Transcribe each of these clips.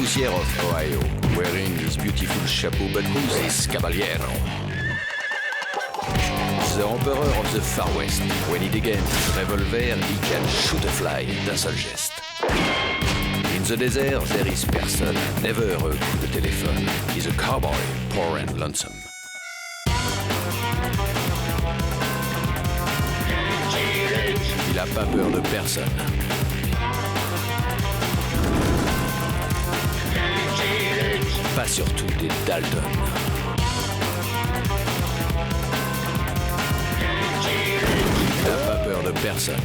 poussière of Ohio, wearing his beautiful chapeau, but who's this caballero? The emperor of the Far West. When he degains his revolver, he can shoot a fly d'un seul geste. In the desert, there is person, never a coup de téléphone. He's a cowboy, poor and lonesome. Il a pas peur de personne. Pas surtout des Daltons. Il n'a pas peur de personne.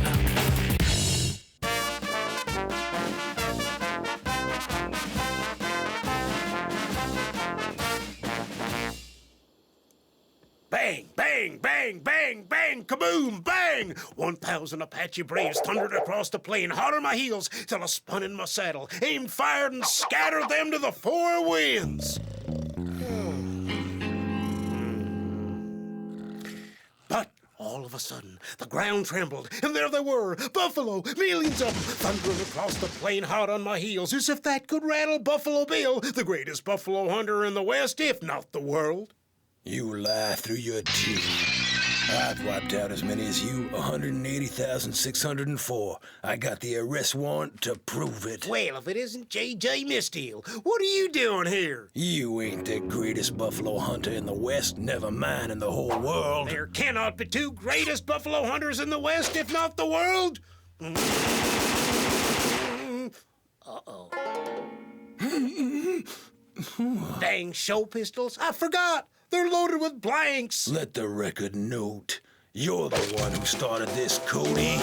Bang, bang, bang, bang, bang, kaboom, bang! 1,000 Apache braves thundered across the plain, hot on my heels, till I spun in my saddle, aimed, fired, and scattered them to the four winds. But all of a sudden, the ground trembled, and there they were, buffalo, millions of them, thundering across the plain, hot on my heels, as if that could rattle Buffalo Bill, the greatest buffalo hunter in the West, if not the world. You lie through your teeth. I've wiped out as many as you, 180,604. I got the arrest warrant to prove it. Well, if it isn't J.J. Misdeal, what are you doing here? You ain't the greatest buffalo hunter in the West, never mind in the whole world. There cannot be two greatest buffalo hunters in the West, if not the world. Uh-oh. Dang show pistols, I forgot. They're loaded with blanks. Let the record note, you're the one who started this, Cody.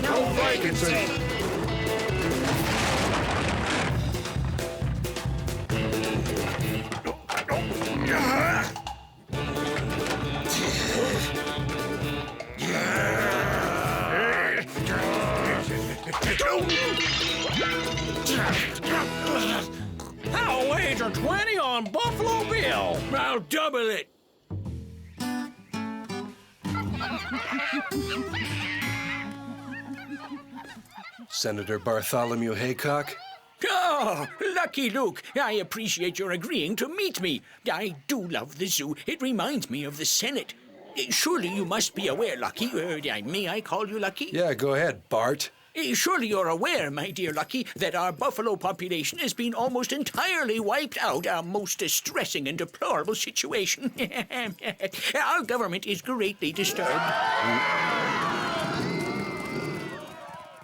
No vacancy. I'll wager 20 on Buffalo Bill. I'll double it. Senator Bartholomew Haycock? Oh, Lucky Luke, I appreciate your agreeing to meet me. I do love the zoo. It reminds me of the Senate. Surely you must be aware, Lucky. May I call you Lucky? Yeah, go ahead, Bart. Surely you're aware, my dear Lucky, that our buffalo population has been almost entirely wiped out, a most distressing and deplorable situation. Our government is greatly disturbed.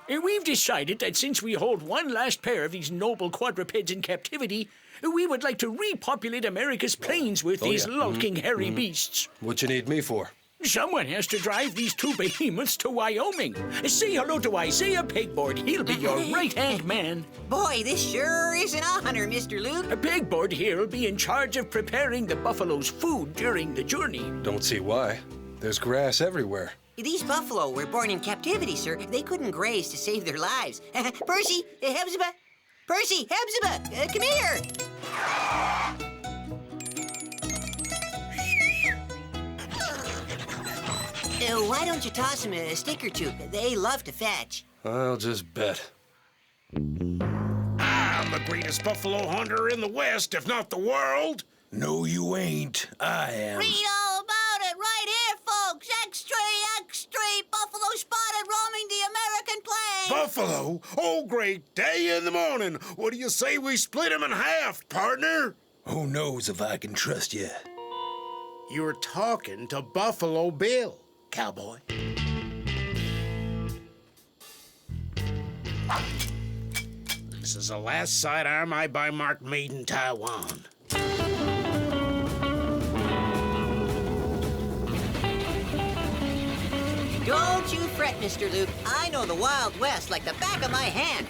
We've decided that since we hold one last pair of these noble quadrupeds in captivity, we would like to repopulate America's plains with these lulking, hairy beasts. What you need me for? Someone has to drive these two behemoths to Wyoming. Say hello to Isaiah Pegboard. He'll be your right-hand man. Boy, this sure is an honor, Mr. Luke. Pegboard here will be in charge of preparing the buffalo's food during the journey. Don't see why. There's grass everywhere. These buffalo were born in captivity, sir. They couldn't graze to save their lives. Percy, Hepzibah! Percy, Hepzibah, come here! Why don't you toss them a stick or two? They love to fetch. I'll just bet. I'm the greatest buffalo hunter in the West, if not the world. No, you ain't. I am. Read all about it right here, folks. Extra, buffalo spotted roaming the American plains. Buffalo? Oh, great day in the morning. What do you say we split him in half, partner? Who knows if I can trust you? You're talking to Buffalo Bill, cowboy. This is the last sidearm I buy marked made in Taiwan. Don't you fret, Mr. Luke. I know the Wild West like the back of my hand.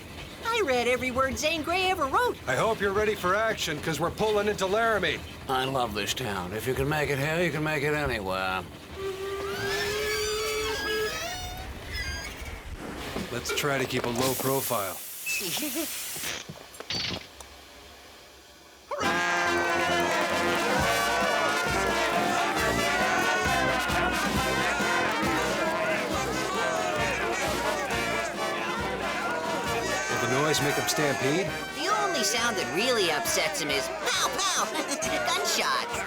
I read every word Zane Grey ever wrote. I hope you're ready for action, because we're pulling into Laramie. I love this town. If you can make it here, you can make it anywhere. Let's try to keep a low profile. noise make them stampede? The only sound that really upsets him is pow, pow, gunshots.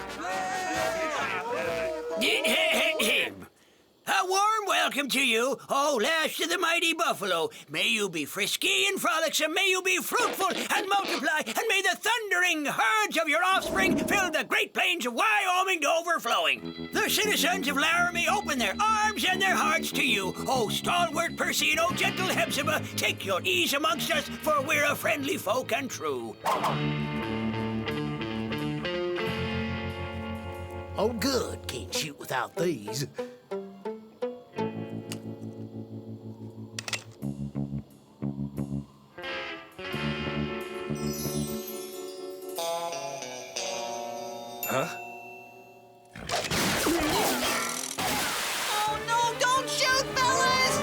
A warm welcome to you, O last of the mighty buffalo. May you be frisky and frolicsome, may you be fruitful and multiply, and may the thundering herds of your offspring fill the great plains of Wyoming to overflowing. The citizens of Laramie open their arms and their hearts to you. O stalwart Percy and O gentle Hephzibah, take your ease amongst us, for we're a friendly folk and true. Oh, good. Can't shoot without these. Huh? Oh, no, don't shoot, fellas!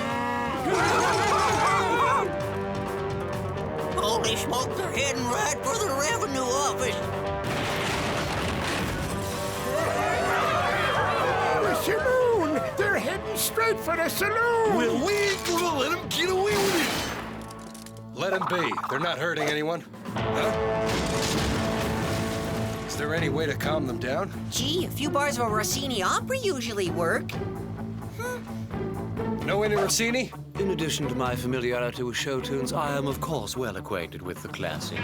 Holy smoke, they're heading right for the revenue office. The saloon! They're heading straight for the saloon! Well, we ain't gonna let them get away with it. Let them be. They're not hurting anyone. Huh? Is there any way to calm them down? Gee, a few bars of a Rossini opera usually work. Know any Rossini? In addition to my familiarity with show tunes, I am, of course, well acquainted with the classics.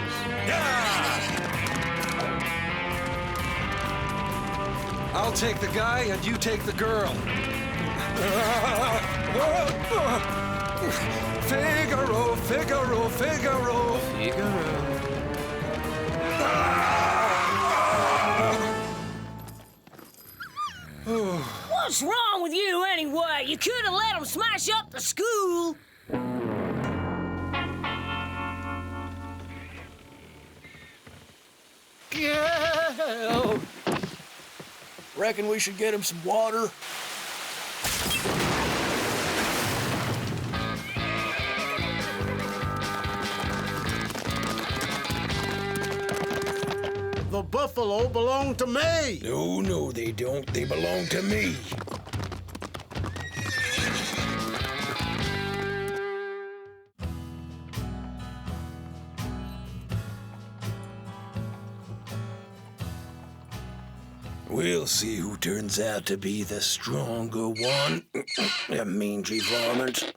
I'll take the guy and you take the girl. Figaro, Figaro, Figaro. Figaro. What's wrong with you anyway? You could have let them smash up the school. Yeah. Reckon we should get him some water. The buffalo belong to me. No, no, they don't. They belong to me. We'll see who turns out to be the stronger one. The mangy varmint.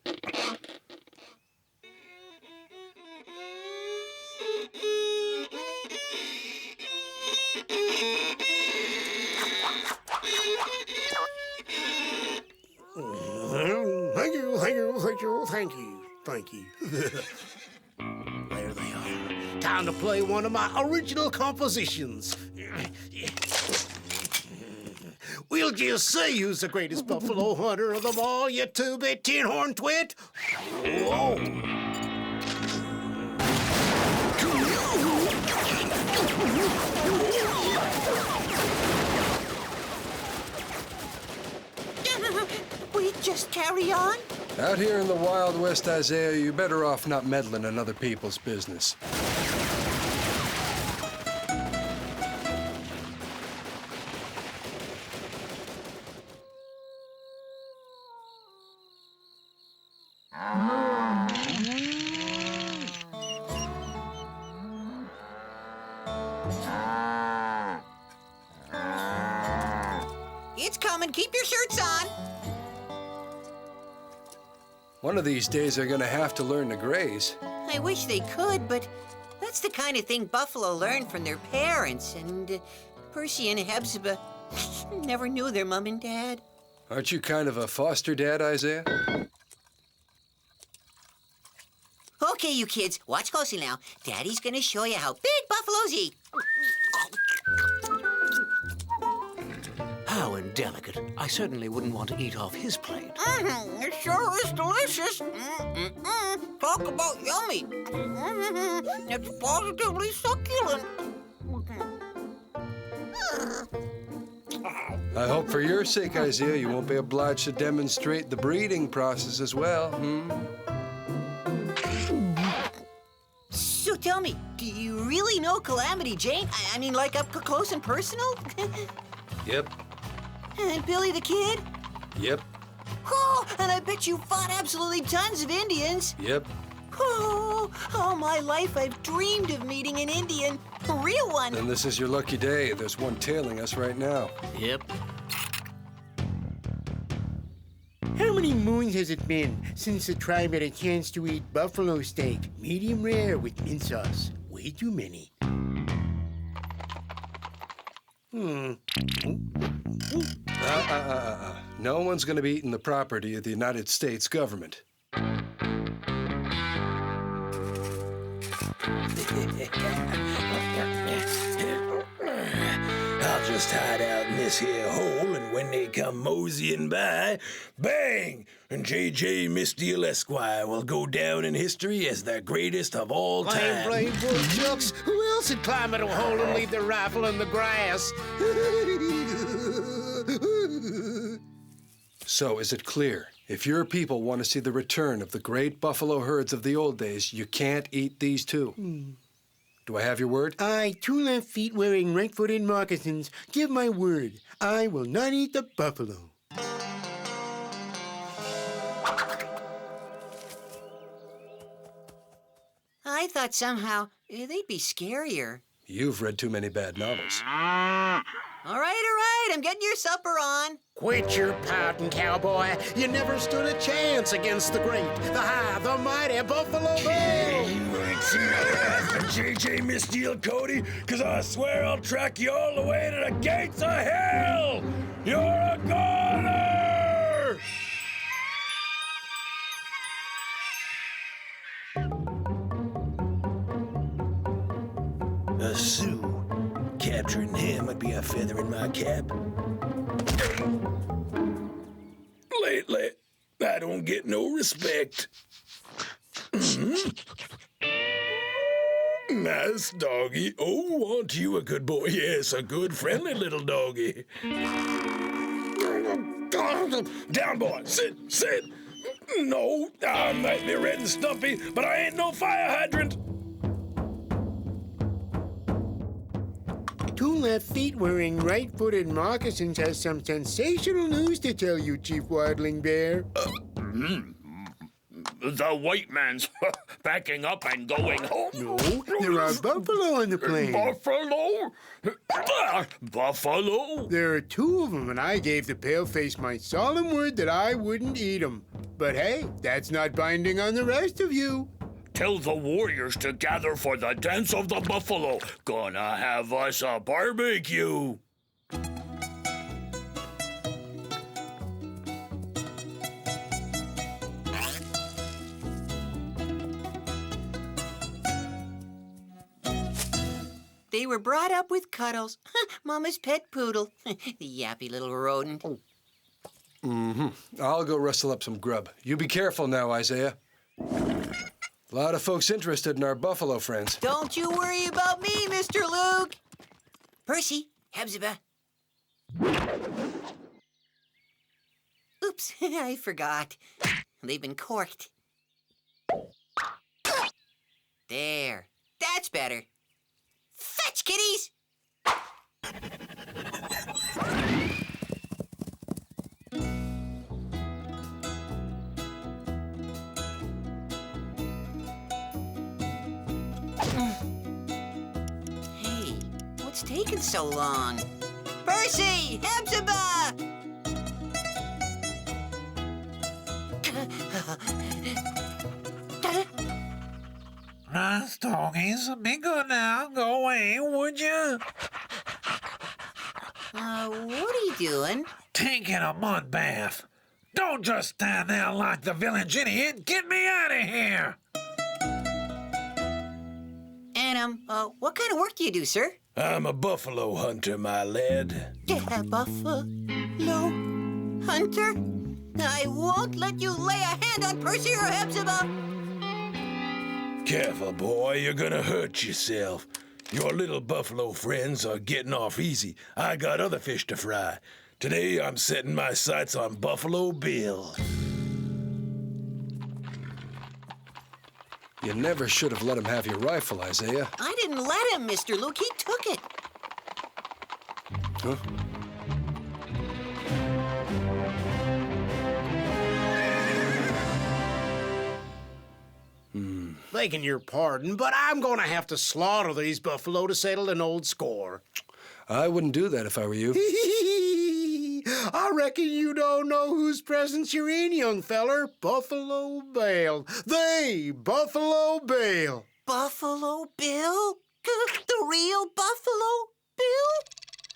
Thank you, thank you, thank you, thank you, thank you. There they are. Time to play one of my original compositions. We'll just see who's the greatest buffalo hunter of them all, you two-bit tin-horn twit. Whoa. We just carry on? Out here in the Wild West, Isaiah, you're better off not meddling in other people's business. It's coming. Keep your shirts on. One of these days, they're gonna have to learn to graze. I wish they could, but that's the kind of thing buffalo learn from their parents, and Percy and Hephzibah never knew their mom and dad. Aren't you kind of a foster dad, Isaiah? Okay, you kids, watch closely now. Daddy's gonna show you how big buffaloes eat. How indelicate. I certainly wouldn't want to eat off his plate. It sure is delicious. Talk about yummy. It's positively succulent. I hope for your sake, Isaiah, you won't be obliged to demonstrate the breeding process as well, So tell me, do you really know Calamity Jane? I mean, like up close and personal? Yep. And Billy the Kid? Yep. Oh, and I bet you fought absolutely tons of Indians. Yep. Oh, all my life I've dreamed of meeting an Indian. A real one. And this is your lucky day. There's one tailing us right now. Yep. How many moons has it been since the tribe had a chance to eat buffalo steak, medium rare with mint sauce? Way too many. No one's going to be eating the property of the United States government. I'll just hide out in this here hole, and when they come moseying by, bang! And J.J. Misdeal Esquire will go down in history as the greatest of all time. Plain woodchucks. Who else would climb into a hole and leave their rifle in the grass? So, is it clear? If your people want to see the return of the great buffalo herds of the old days, you can't eat these two. Do I have your word? I, 2 left feet wearing right-footed moccasins, give my word. I will not eat the buffalo. I thought somehow they'd be scarier. You've read too many bad novels. All right, I'm getting your supper on. Quit your pouting, cowboy. You never stood a chance against the great, the high, the mighty Buffalo Bill. You ain't seen the last of J.J. Misdeal, Cody, because I swear I'll track you all the way to the gates of hell. You're a goner! A Sioux. Capturing him would be a feather in my cap. Lately, I don't get no respect. Nice doggy. Oh, aren't you a good boy? Yes, a good, friendly little doggy. Down, boy. Sit. No, I might be red and stumpy, but I ain't no fire hydrant. 2 left feet wearing right-footed moccasins has some sensational news to tell you, Chief Wildling Bear. The white man's backing up and going home. No, there are buffalo on the plain. Buffalo? Buffalo? There are 2 of them, and I gave the paleface my solemn word that I wouldn't eat them. But hey, that's not binding on the rest of you. Tell the warriors to gather for the dance of the buffalo. Gonna have us a barbecue. They were brought up with Cuddles, Mama's pet poodle. The yappy little rodent. I'll go rustle up some grub. You be careful now, Isaiah. A lot of folks interested in our buffalo friends. Don't you worry about me, Mr. Luke. Percy, Hepzibah. Oops, I forgot. They've been corked. There. That's better. Fetch, kitties! Hey, what's taking so long? Percy! Hepzibah! Nice doggies, be good now. Go away, would you? What are you doing? Taking a mud bath. Don't just stand there like the village idiot. Get me out of here. And, what kind of work do you do, sir? I'm a buffalo hunter, my lad. Buffalo hunter? I won't let you lay a hand on Percy or Hepzibah. Careful, boy, you're gonna hurt yourself. Your little buffalo friends are getting off easy. I got other fish to fry. Today, I'm setting my sights on Buffalo Bill. You never should have let him have your rifle, Isaiah. I didn't let him, Mr. Luke. He took it. Huh? begging your pardon, but I'm gonna have to slaughter these buffalo to settle an old score. I wouldn't do that if I were you. I reckon you don't know whose presence you're in, young feller. Buffalo Bill. The Buffalo Bill. Buffalo Bill? The real Buffalo Bill?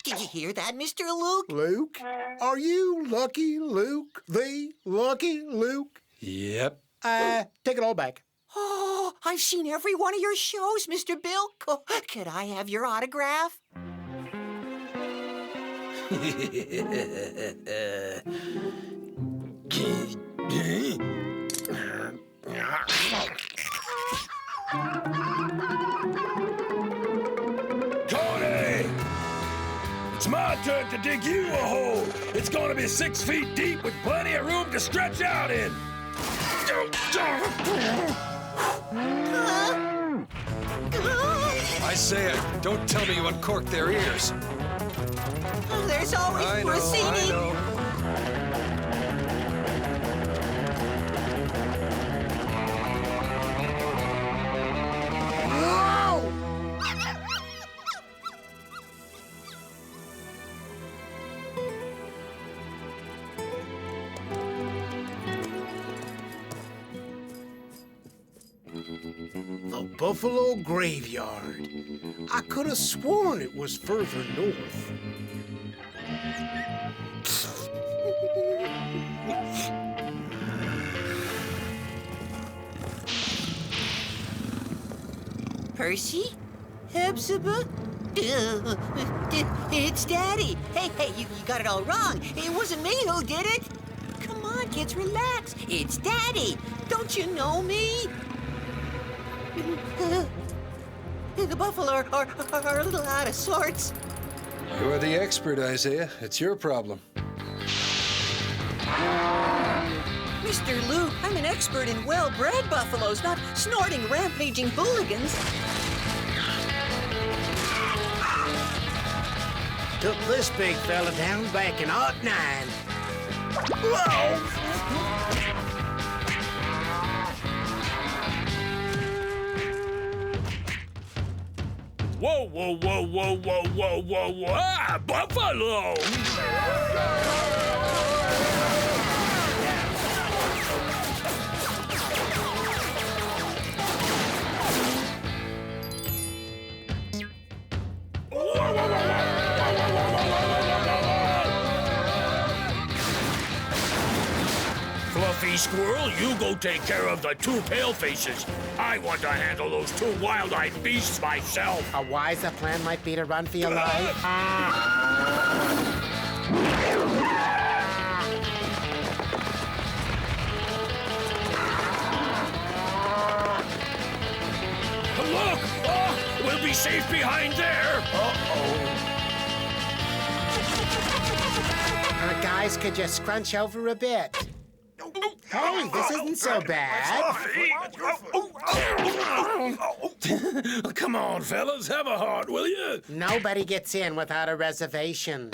Did you hear that, Mr. Luke? Luke? Are you Lucky Luke? The Lucky Luke? Yep. Take it all back. Oh, I've seen every one of your shows, Mr. Bill. Could I have your autograph? Tony! It's my turn to dig you a hole. It's gonna be 6 feet deep with plenty of room to stretch out in. Isaiah, don't tell me you uncorked their ears. There's always I know. The Buffalo Graveyard. I could have sworn it was further north. Percy? Hepzibah? It's Daddy. Hey, you got it all wrong. It wasn't me who did it. Come on, kids, relax. It's Daddy. Don't you know me? The buffalo are a little out of sorts. You're the expert, Isaiah. It's your problem. Mr. Luke, I'm an expert in well-bred buffaloes, not snorting, rampaging hooligans. Took this big fella down back in '09. Whoa! Whoa, whoa, whoa, whoa, whoa, whoa, whoa, whoa! Ah, buffalo! Fluffy Squirrel, you go take care of the 2 palefaces. I want to handle those 2 wild-eyed beasts myself. A wiser plan might be to run for your life. Look! Oh, we'll be safe behind there. Guys, could you scrunch over a bit? Hey, this isn't so bad. Come on, fellas, have a heart, will you? Nobody gets in without a reservation.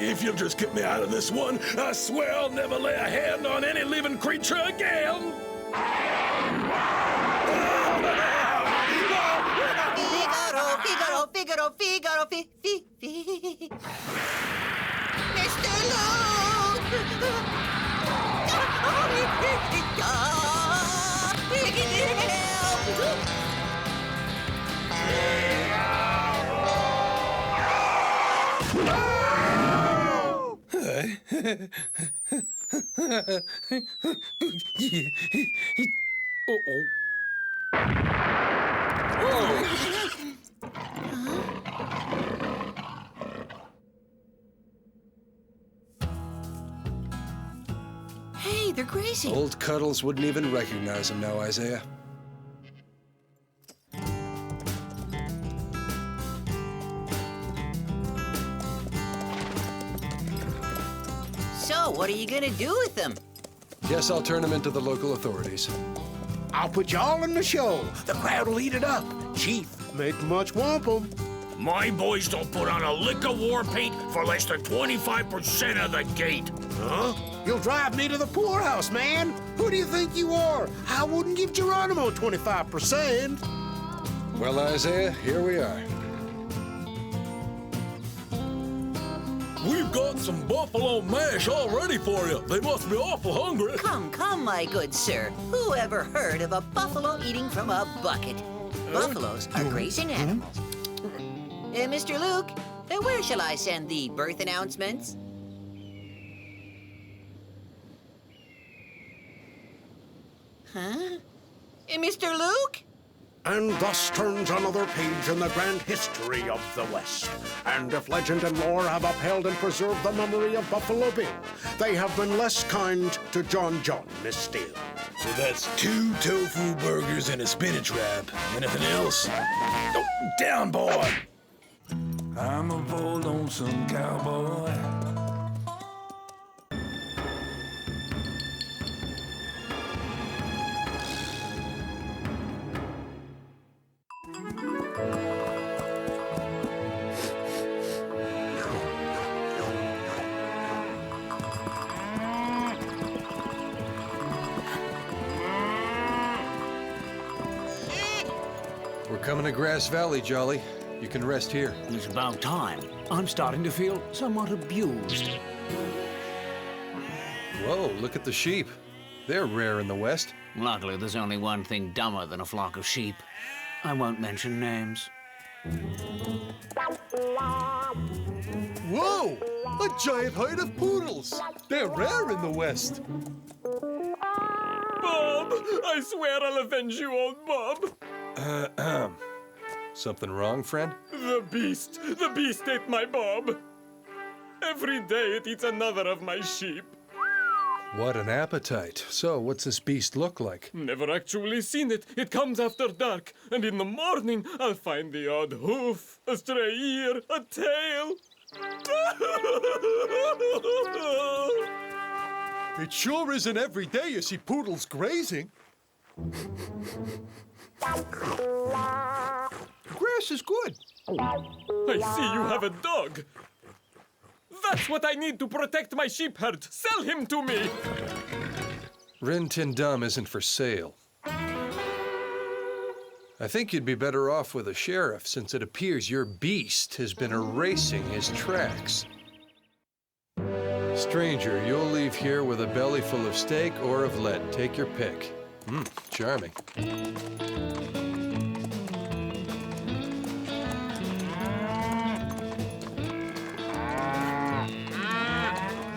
If you'll just get me out of this one, I swear I'll never lay a hand on any living creature again. Figaro, Figaro, Figaro, Mr. Luke! Uh-oh. Hey, they're grazing. Old Cuddles wouldn't even recognize him now, Isaiah. So, what are you gonna do with them? Guess I'll turn him into the local authorities. I'll put you all in the show. The crowd will eat it up. Chief, make much wampum. My boys don't put on a lick of war paint for less than 25% of the gate. Huh? You'll drive me to the poorhouse, man. Who do you think you are? I wouldn't give Geronimo 25%. Well, Isaiah, here we are. We've got some buffalo mash all ready for you. They must be awful hungry. Come, come, my good sir. Who ever heard of a buffalo eating from a bucket? Buffaloes are grazing animals. Mr. Luke, where shall I send the birth announcements? Huh? Mr. Luke? And thus turns another page in the grand history of the West. And if legend and lore have upheld and preserved the memory of Buffalo Bill, they have been less kind to John Miss Steele. So that's 2 tofu burgers and a spinach wrap. Anything else? Oh, down, boy! I'm a bold, lonesome cowboy. We're coming to Grass Valley, Jolly. You can rest here. It's about time. I'm starting to feel somewhat abused. Whoa, look at the sheep. They're rare in the West. Luckily, there's only one thing dumber than a flock of sheep. I won't mention names. Whoa! A giant herd of poodles! They're rare in the West. Bob! I swear I'll avenge you, old Bob! Something wrong, friend? The beast ate my Bob. Every day it eats another of my sheep. What an appetite. So, what's this beast look like? Never actually seen it. It comes after dark, and in the morning I'll find the odd hoof, a stray ear, a tail. It sure isn't every day you see poodles grazing. Grass is good. I see you have a dog. That's what I need to protect my sheep herd. Sell him to me. Rantanplan isn't for sale. I think you'd be better off with a sheriff, since it appears your beast has been erasing his tracks. Stranger, you'll leave here with a belly full of steak or of lead. Take your pick. Charming.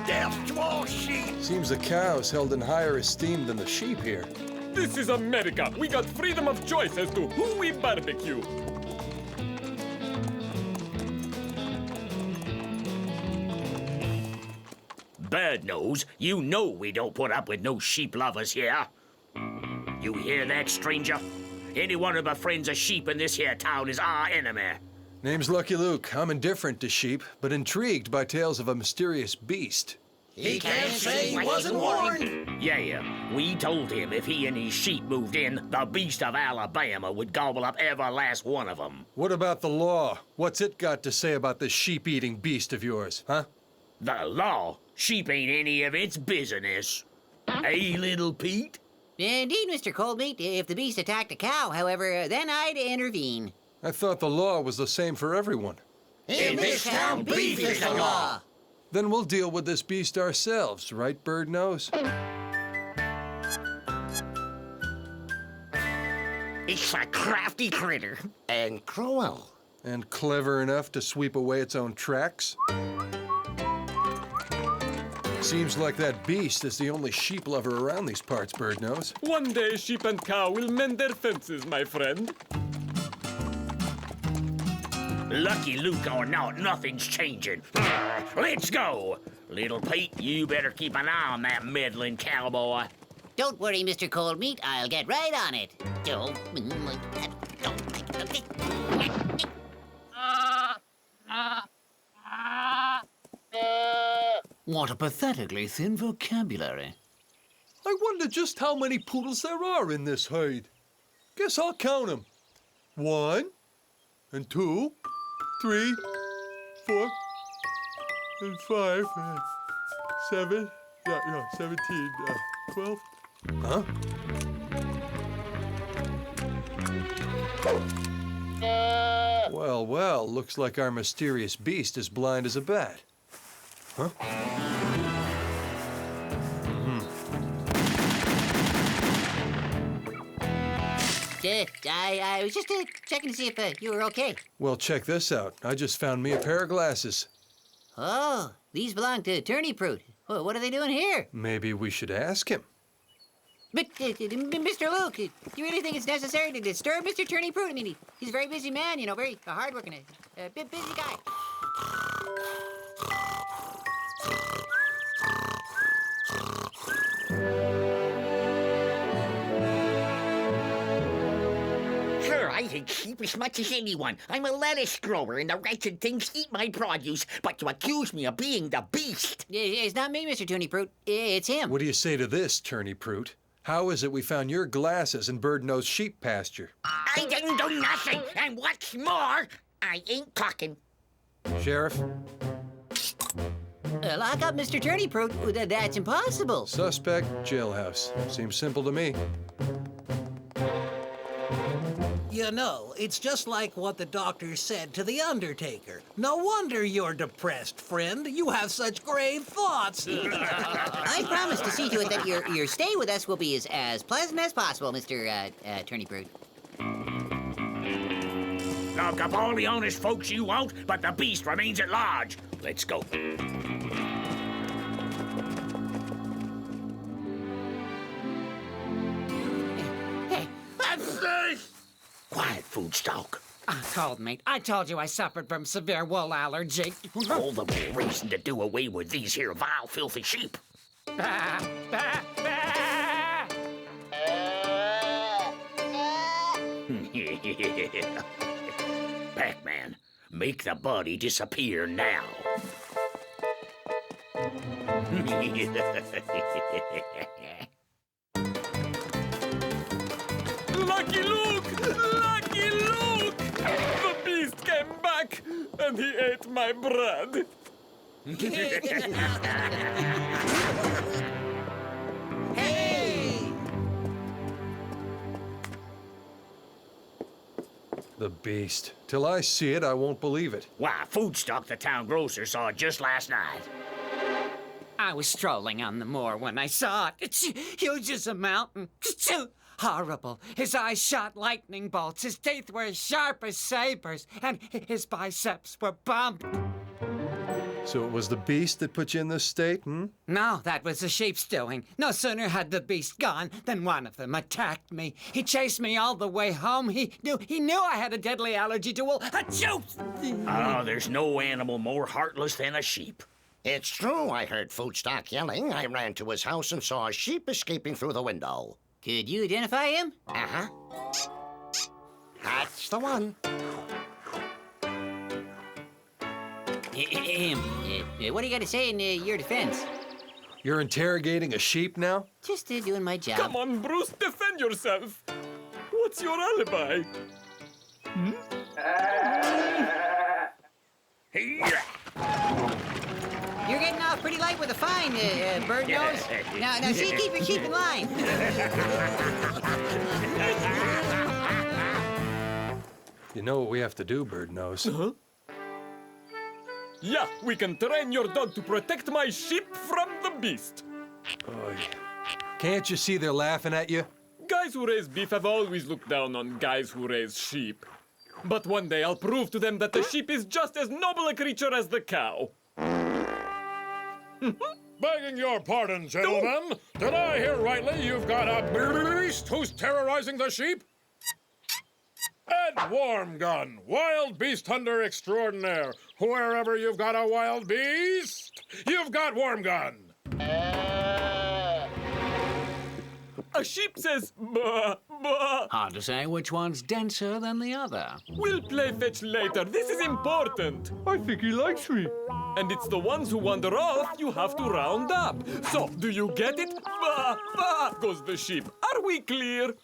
Death to all sheep! Seems the cow's held in higher esteem than the sheep here. This is America. We got freedom of choice as to who we barbecue. Bird nose, you know we don't put up with no sheep lovers here. You hear that, stranger? Anyone who befriends a sheep in this here town is our enemy. Name's Lucky Luke. I'm indifferent to sheep, but intrigued by tales of a mysterious beast. He can't say he wasn't warned. Yeah, we told him if he and his sheep moved in, the beast of Alabama would gobble up every last one of them. What about the law? What's it got to say about this sheep-eating beast of yours, huh? The law? Sheep ain't any of its business. Hey, little Pete? Indeed, Mr. Coldmeat. If the beast attacked a cow, however, then I'd intervene. I thought the law was the same for everyone. In this town, beef is the law. Then we'll deal with this beast ourselves, right, Bird Nose? It's a crafty critter. And cruel. And clever enough to sweep away its own tracks? Seems like that beast is the only sheep lover around these parts, Bird Nose. One day sheep and cow will mend their fences, my friend. Lucky Luke or not, nothing's changing. Let's go. Little Pete, you better keep an eye on that meddling cowboy. Don't worry, Mr. Coldmeat. I'll get right on it. What a pathetically thin vocabulary. I wonder Wonder just how many poodles there are in this herd. Guess I'll count them. 1, and 2, 3, 4, and 5, 7, 17, 12. Huh? Well, looks like our mysterious beast is blind as a bat. Huh? I was just checking to see if you were okay. Well, check this out. I just found me a pair of glasses. Oh, these belong to Attorney Prude. Well, what are they doing here? Maybe we should ask him. But, Mr. Luke, do you really think it's necessary to disturb Mr. Attorney Prude? I mean, he's a very busy man, you know, very hard-working, busy guy. Sure, I hate sheep as much as anyone. I'm a lettuce grower, and the wretched things eat my produce. But you accuse me of being the beast. It's not me, Mr. Attorney Prude. It's him. What do you say to this, Attorney Prude? How is it we found your glasses in Bird-Nosed sheep pasture? I didn't do nothing, and what's more, I ain't talking. Sheriff? Lock up Mr. Attorney Prude. That's impossible. Suspect, jailhouse. Seems simple to me. You know, it's just like what the doctor said to the Undertaker. No wonder you're depressed, friend. You have such grave thoughts. I promise to see to it that your stay with us will be as pleasant as possible, Mr. Attorney Prude. Lock up all the honest folks you want, but the beast remains at large. Let's go. Quiet, food stock. Cold meat. I told you I suffered from severe wool allergy. All the more reason to do away with these here vile, filthy sheep. Pac-Man, make the body disappear now. Lucky Luke! Lucky Luke! The beast came back, and he ate my bread. Hey! The beast. Till I see it, I won't believe it. Why, food stock the town grocer saw just last night. I was strolling on the moor when I saw it. It's huge as a mountain. Horrible. His eyes shot lightning bolts. His teeth were as sharp as sabers. And his biceps were bumped. So it was the beast that put you in this state, No, that was the sheep's doing. No sooner had the beast gone than one of them attacked me. He chased me all the way home. He knew I had a deadly allergy to wool. Achoo! Oh, there's no animal more heartless than a sheep. It's true, I heard food stock yelling. I ran to his house and saw a sheep escaping through the window. Could you identify him? Uh-huh. That's the one. What do you got to say in your defense? You're interrogating a sheep now? Just doing my job. Come on, Bruce, defend yourself. What's your alibi? You're getting off pretty light with a fine, Bird Nose. Now, see, keep your sheep in line. You know what we have to do, Bird Nose? Huh? Yeah, we can train your dog to protect my sheep from the beast. Oy. Can't you see they're laughing at you? Guys who raise beef have always looked down on guys who raise sheep. But one day I'll prove to them that the sheep is just as noble a creature as the cow. Begging your pardon, gentlemen. Did I hear rightly you've got a beast who's terrorizing the sheep? Ed Warmgun, wild beast hunter extraordinaire. Wherever you've got a wild beast, you've got Warmgun. A sheep says bah, bah. Hard to say which one's denser than the other. We'll play fetch later. This is important. I think he likes me. And it's the ones who wander off you have to round up. So, do you get it? Bah, bah, goes the sheep. Are we clear?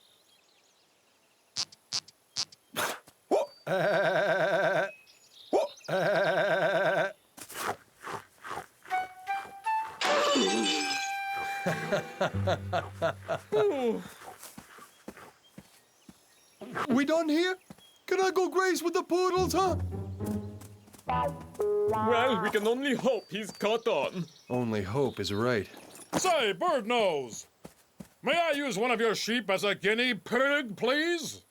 We done here? Can I go graze with the poodles, huh? Well, we can only hope he's caught on. Only hope is right. Say, Bird Nose, may I use one of your sheep as a guinea pig, please?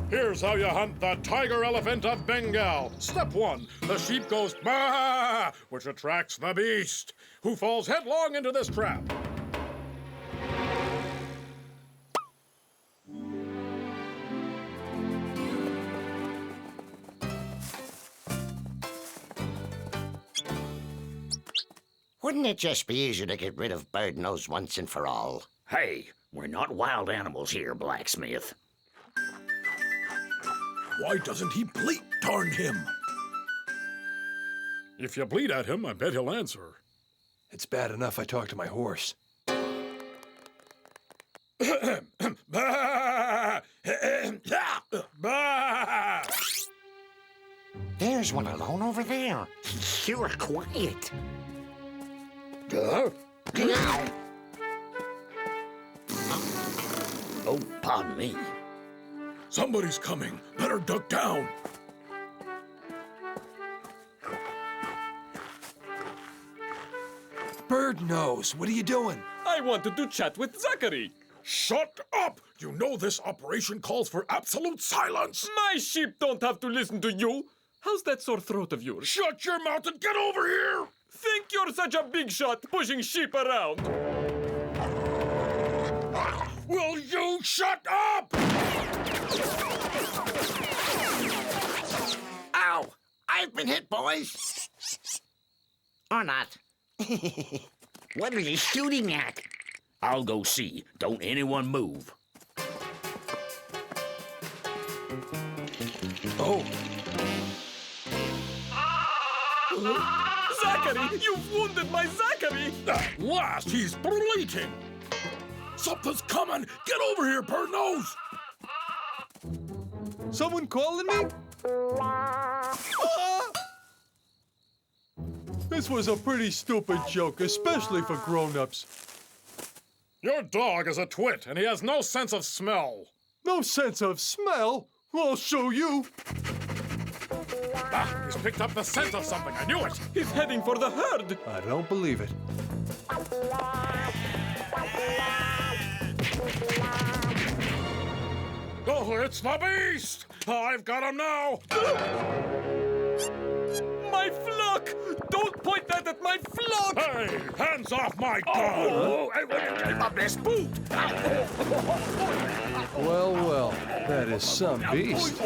Here's how you hunt the tiger elephant of Bengal. Step 1, the sheep goes bah, which attracts the beast, who falls headlong into this trap. Wouldn't it just be easier to get rid of Bird Nose once and for all? Hey, we're not wild animals here, blacksmith. Why doesn't he bleat, darn him? If you bleat at him, I bet he'll answer. It's bad enough I talk to my horse. Bah! Bah! There's one alone over there. You're quiet. Oh, pardon me. Somebody's coming. Better duck down. Bird Nose, what are you doing? I wanted to chat with Zachary. Shut up! You know this operation calls for absolute silence. My sheep don't have to listen to you. How's that sore throat of yours? Shut your mouth and get over here! Think you're such a big shot pushing sheep around. Will you shut up? Ow! I've been hit, boys. Or not. What are they shooting at? I'll go see. Don't anyone move. Oh. Zachary! You've wounded my Zachary! At last, he's bleating. Something's coming. Get over here, Bird Nose. Someone calling me? This was a pretty stupid joke, especially for grown-ups. Your dog is a twit, and he has no sense of smell. No sense of smell? I'll show you. Ah, he's picked up the scent of something. I knew it. He's heading for the herd. I don't believe it. Oh, it's the beast! I've got him now! My flock! Don't point that at my flock! Hey, hands off my gun! Oh, my best boot! Well, well, that is some beast.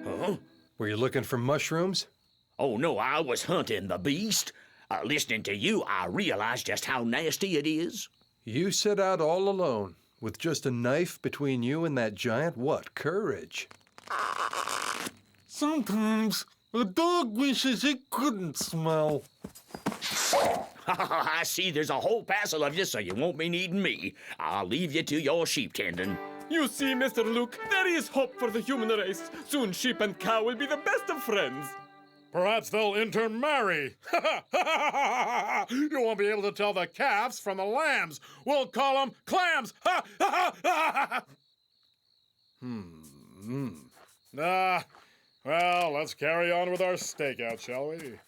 Huh? Were you looking for mushrooms? Oh, no, I was hunting the beast. Listening to you, I realized just how nasty it is. You set out all alone, with just a knife between you and that giant. What courage! Sometimes a dog wishes it couldn't smell. I see there's a whole passel of you, so you won't be needing me. I'll leave you to your sheep tending. You see, Mr. Luke, there is hope for the human race. Soon sheep and cow will be the best of friends. Perhaps they'll intermarry. You won't be able to tell the calves from the lambs. We'll call them clams. Well, let's carry on with our stakeout, shall we?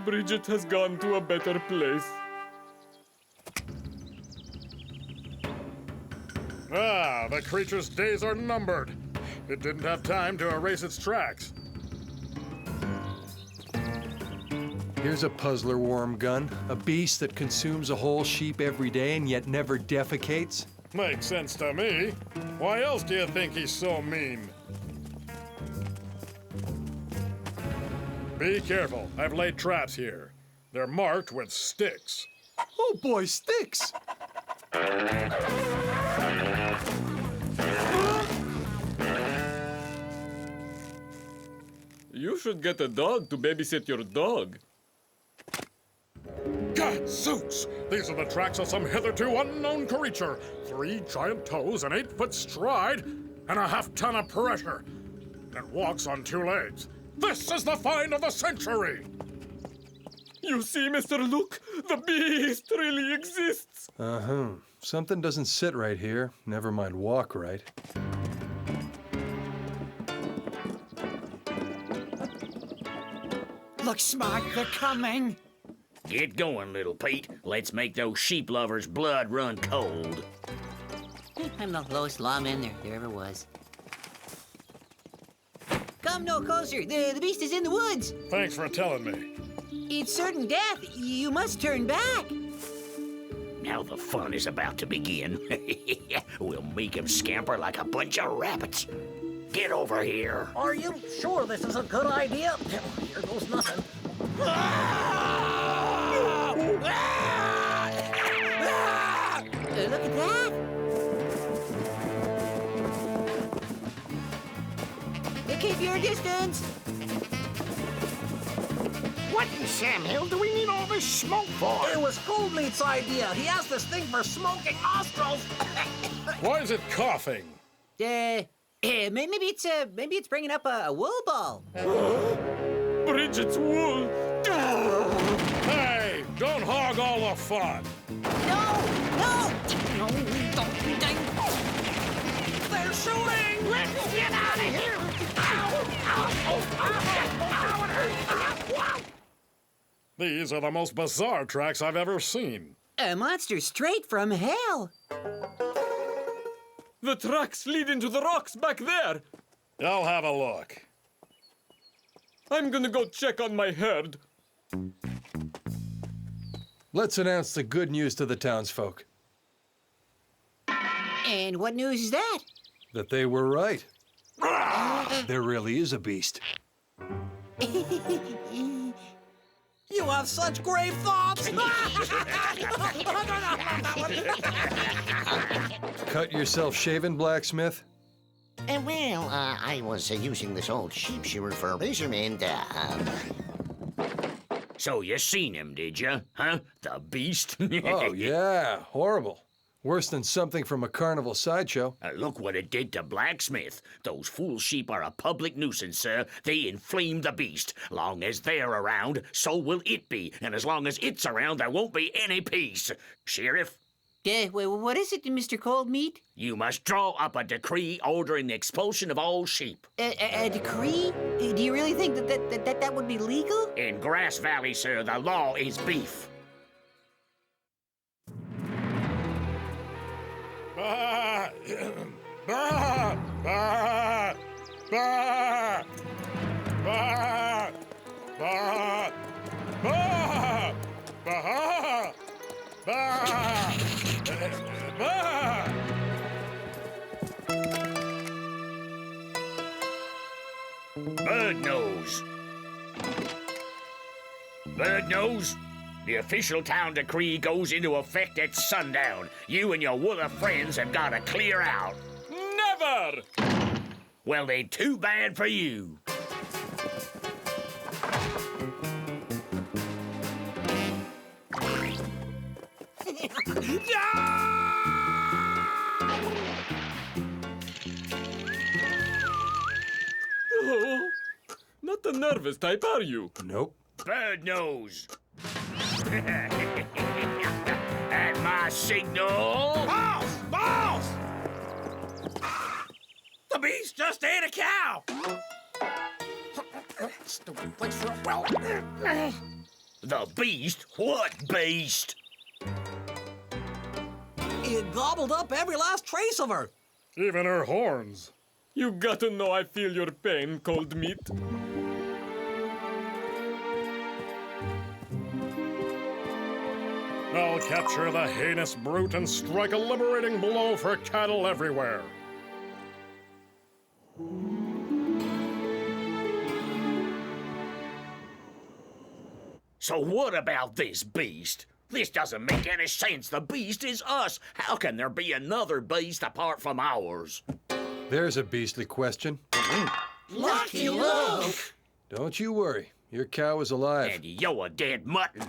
Bridget has gone to a better place. Ah, the creature's days are numbered. It didn't have time to erase its tracks. Here's a puzzler worm gun, a beast that consumes a whole sheep every day and yet never defecates. Makes sense to me. Why else do you think he's so mean? Be careful. I've laid traps here. They're marked with sticks. Oh boy, sticks! You should get a dog to babysit your dog. Gadzooks! These are the tracks of some hitherto unknown creature. 3 giant toes, an 8-foot stride, and a half-ton of pressure. And walks on 2 legs. This is the find of the century! You see, Mr. Luke, the beast really exists. Uh-huh. Something doesn't sit right here. Never mind walk right. Look smart, they're coming. Get going, little Pete. Let's make those sheep lovers' blood run cold. I'm the lowest lawman there ever was. Come no closer. The beast is in the woods. Thanks for telling me. It's certain death. You must turn back. Now the fun is about to begin. We'll make him scamper like a bunch of rabbits. Get over here. Are you sure this is a good idea? Here goes nothing. Look at that. Keep your distance. What in Sam Hill do we need all this smoke for? It was Cold Meat's idea. He has this thing for smoking nostrils. Why is it coughing? Maybe it's bringing up a wool ball. Bridget's wool. Hey, don't hog all the fun. No! They're shooting! Let's get out of here! These are the most bizarre tracks I've ever seen. A monster straight from hell. The tracks lead into the rocks back there. I'll have a look. I'm gonna go check on my herd. Let's announce the good news to the townsfolk. And what news is that? That they were right. There really is a beast. You have such great thoughts! Cut yourself shaving, blacksmith? Well, I was using this old sheep shearer for a razor, and, So you seen him, did you? Huh? The beast? Oh, yeah. Horrible. Worse than something from a carnival sideshow. Look what it did to Blacksmith. Those fool sheep are a public nuisance, sir. They inflame the beast. Long as they're around, so will it be. And as long as it's around, there won't be any peace. Sheriff? What is it, Mr. Cold Meat? You must draw up a decree ordering the expulsion of all sheep. A decree? Do you really think that would be legal? In Grass Valley, sir, the law is beef. Bah! Bah! Bah! Bah! Bah! Bah! Bah! Bah! Bah! Bah! Bird Nose. Bird Nose, the official town decree goes into effect at sundown. You and your wool of friends have got to clear out. Never! Well, then, too bad for you. Oh, not the nervous type, are you? Nope. Bird Nose. At my signal. Boss! Boss! The beast just ate a cow! Stupid place for a well. The beast? What beast? It gobbled up every last trace of her. Even her horns. You got to know I feel your pain, cold meat. I'll capture the heinous brute and strike a liberating blow for cattle everywhere. So what about this beast? This doesn't make any sense. The beast is us. How can there be another beast apart from ours? There's a beastly question. Lucky Luke! Don't you worry. Your cow is alive. And you're a dead mutton.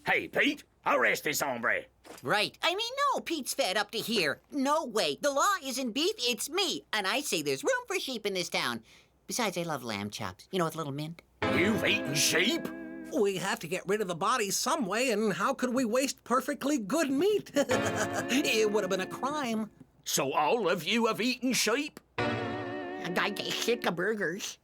Hey, Pete, arrest this hombre. Right. I mean, no, Pete's fed up to here. No way. The law isn't beef, it's me. And I say there's room for sheep in this town. Besides, I love lamb chops. You know, with a little mint. You've eaten sheep? We have to get rid of the bodies some way, and how could we waste perfectly good meat? It would have been a crime. So all of you have eaten sheep? And I get sick of burgers.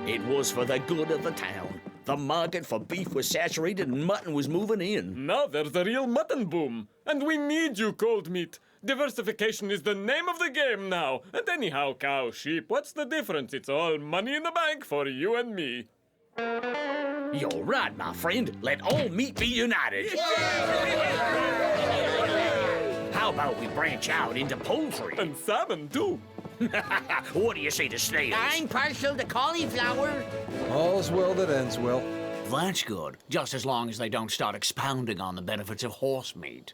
It was for the good of the town. The market for beef was saturated and mutton was moving in. Now there's a real mutton boom. And we need you, cold meat. Diversification is the name of the game now. And anyhow, cow, sheep, what's the difference? It's all money in the bank for you and me. You're right, my friend. Let all meat be united. How about we branch out into poultry? And salmon, too. What do you say to snails? I'm partial to cauliflower. All's well that ends well. That's good, just as long as they don't start expounding on the benefits of horse meat.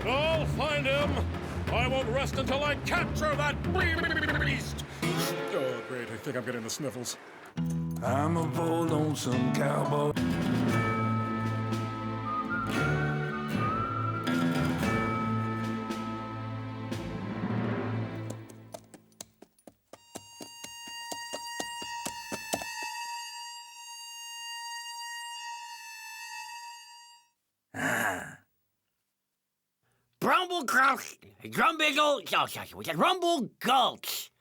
I'll find him. I won't rest until I capture that beast. Oh, great. I think I'm getting the sniffles. I'm a bold, lonesome cowboy. Rumble Gulch.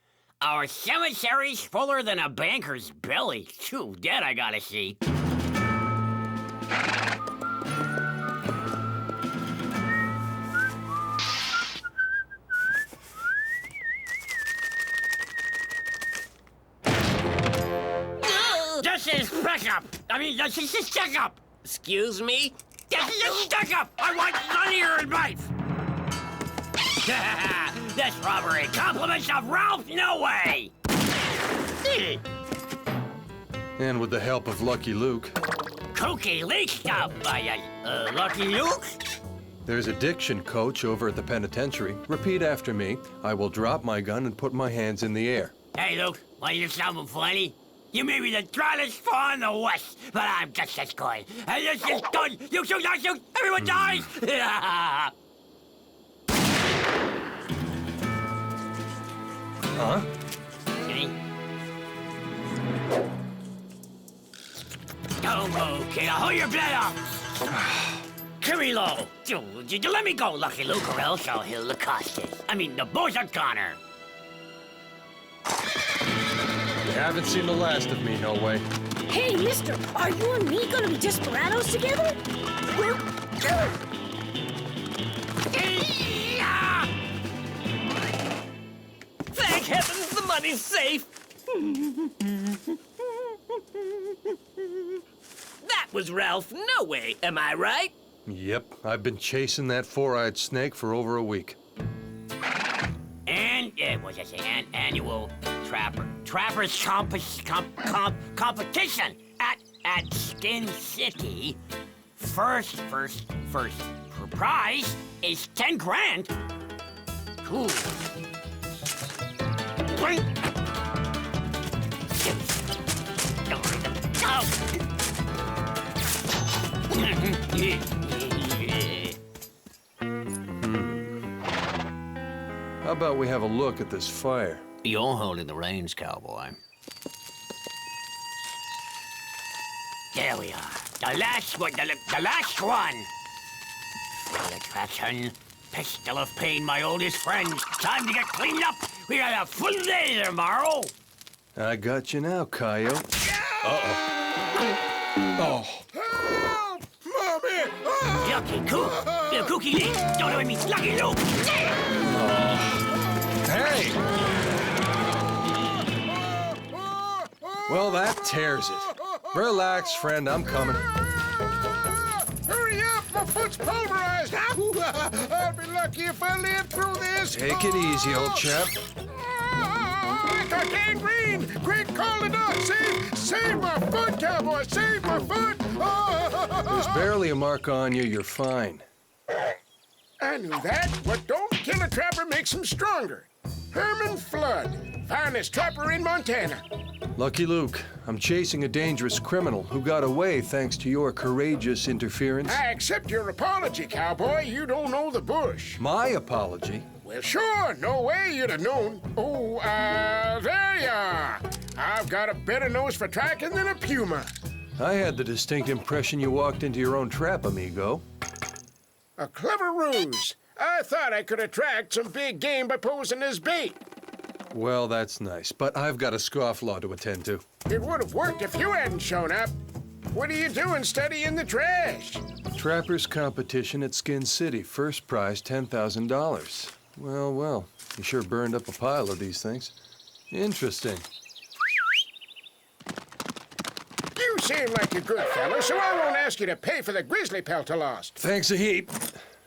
Our cemetery's fuller than a banker's belly. Phew, that I gotta see. This is pickup. This is stick-up. Excuse me? This is a stick-up. I want none of your advice. This robbery compliments of Ralph No Way. And with the help of Lucky Luke. Cookie leaked up by Lucky Luke? There's a diction coach over at the penitentiary. Repeat after me. I will drop my gun and put my hands in the air. Hey, Luke, want you something funny? You may be the drollest paw in the West, but I'm just as good. And this is good. You shoot, I shoot, everyone dies. Huh? See? Okay, now hold your blood off. Kirilo, let me go, Lucky Luke, or else I'll he'll accost it. The boys are goner. You haven't seen the last of me, No Way. Hey, mister, are you and me gonna be desperados together? Thank heavens the money's safe! That was Ralph No Way, am I right? Yep, I've been chasing that four-eyed snake for over a week. And, what's that say, annual Trappers competition at Skin City. First prize is 10 grand. Cool. How about we have a look at this fire? You're holding the reins, cowboy. There we are. The last one, the last one! Full attraction. Pistol of pain, my oldest friend. Time to get cleaned up. We got a full day tomorrow. I got you now, Coyote. Oh. Help! Mommy! Lucky Cook. Cookie Lee. Don't let me. Lucky Luke. Hey! Well, that tears it. Relax, friend, I'm coming. Hurry up! My foot's pulverized! I'll be lucky if I live through this! Take it easy, old chap. I got gangrene! Quick, call the doc! Save my foot, cowboy! Save my foot! There's barely a mark on you, you're fine. I knew that. What don't kill a trapper makes him stronger. Herman Flood, finest trapper in Montana. Lucky Luke, I'm chasing a dangerous criminal who got away thanks to your courageous interference. I accept your apology, cowboy. You don't know the bush. My apology? Well, sure. No way you'd have known. Oh, there you are. I've got a better nose for tracking than a puma. I had the distinct impression you walked into your own trap, amigo. A clever ruse. I thought I could attract some big game by posing as bait. Well, that's nice, but I've got a scofflaw to attend to. It would have worked if you hadn't shown up. What are you doing studying the trash? Trappers competition at Skin City. First prize, $10,000. Well, you sure burned up a pile of these things. Interesting. You seem like a good fellow, so I won't ask you to pay for the grizzly pelt I lost. Thanks a heap.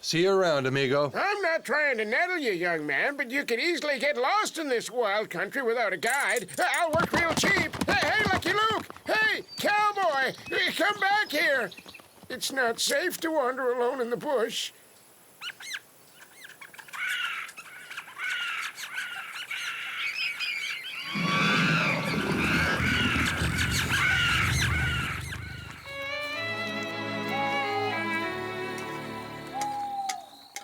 See you around, amigo. I'm not trying to nettle you, young man, but you could easily get lost in this wild country without a guide. I'll work real cheap. Hey, Lucky Luke! Hey, cowboy! Come back here! It's not safe to wander alone in the bush.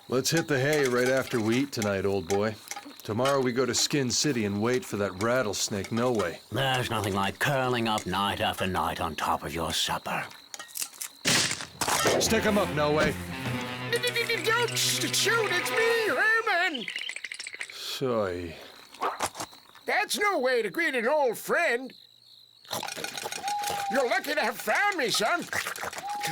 Let's hit the hay right after we eat tonight, old boy. Tomorrow we go to Skin City and wait for that rattlesnake, no way. There's nothing like curling up night after night on top of your supper. Stick 'em up, no way. Don't shoot, it's me, Herman! Soy. That's no way to greet an old friend. You're lucky to have found me, son.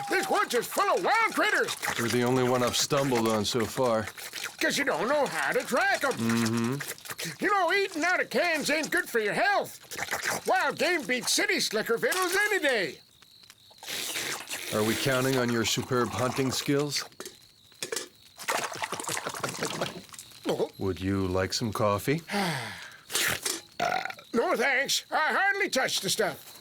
This woods is full of wild critters. You're the only one I've stumbled on so far. Because you don't know how to track them. Mm-hmm. You know, eating out of cans ain't good for your health. Wild game beats city slicker victuals any day. Are we counting on your superb hunting skills? Would you like some coffee? No thanks. I hardly touch the stuff.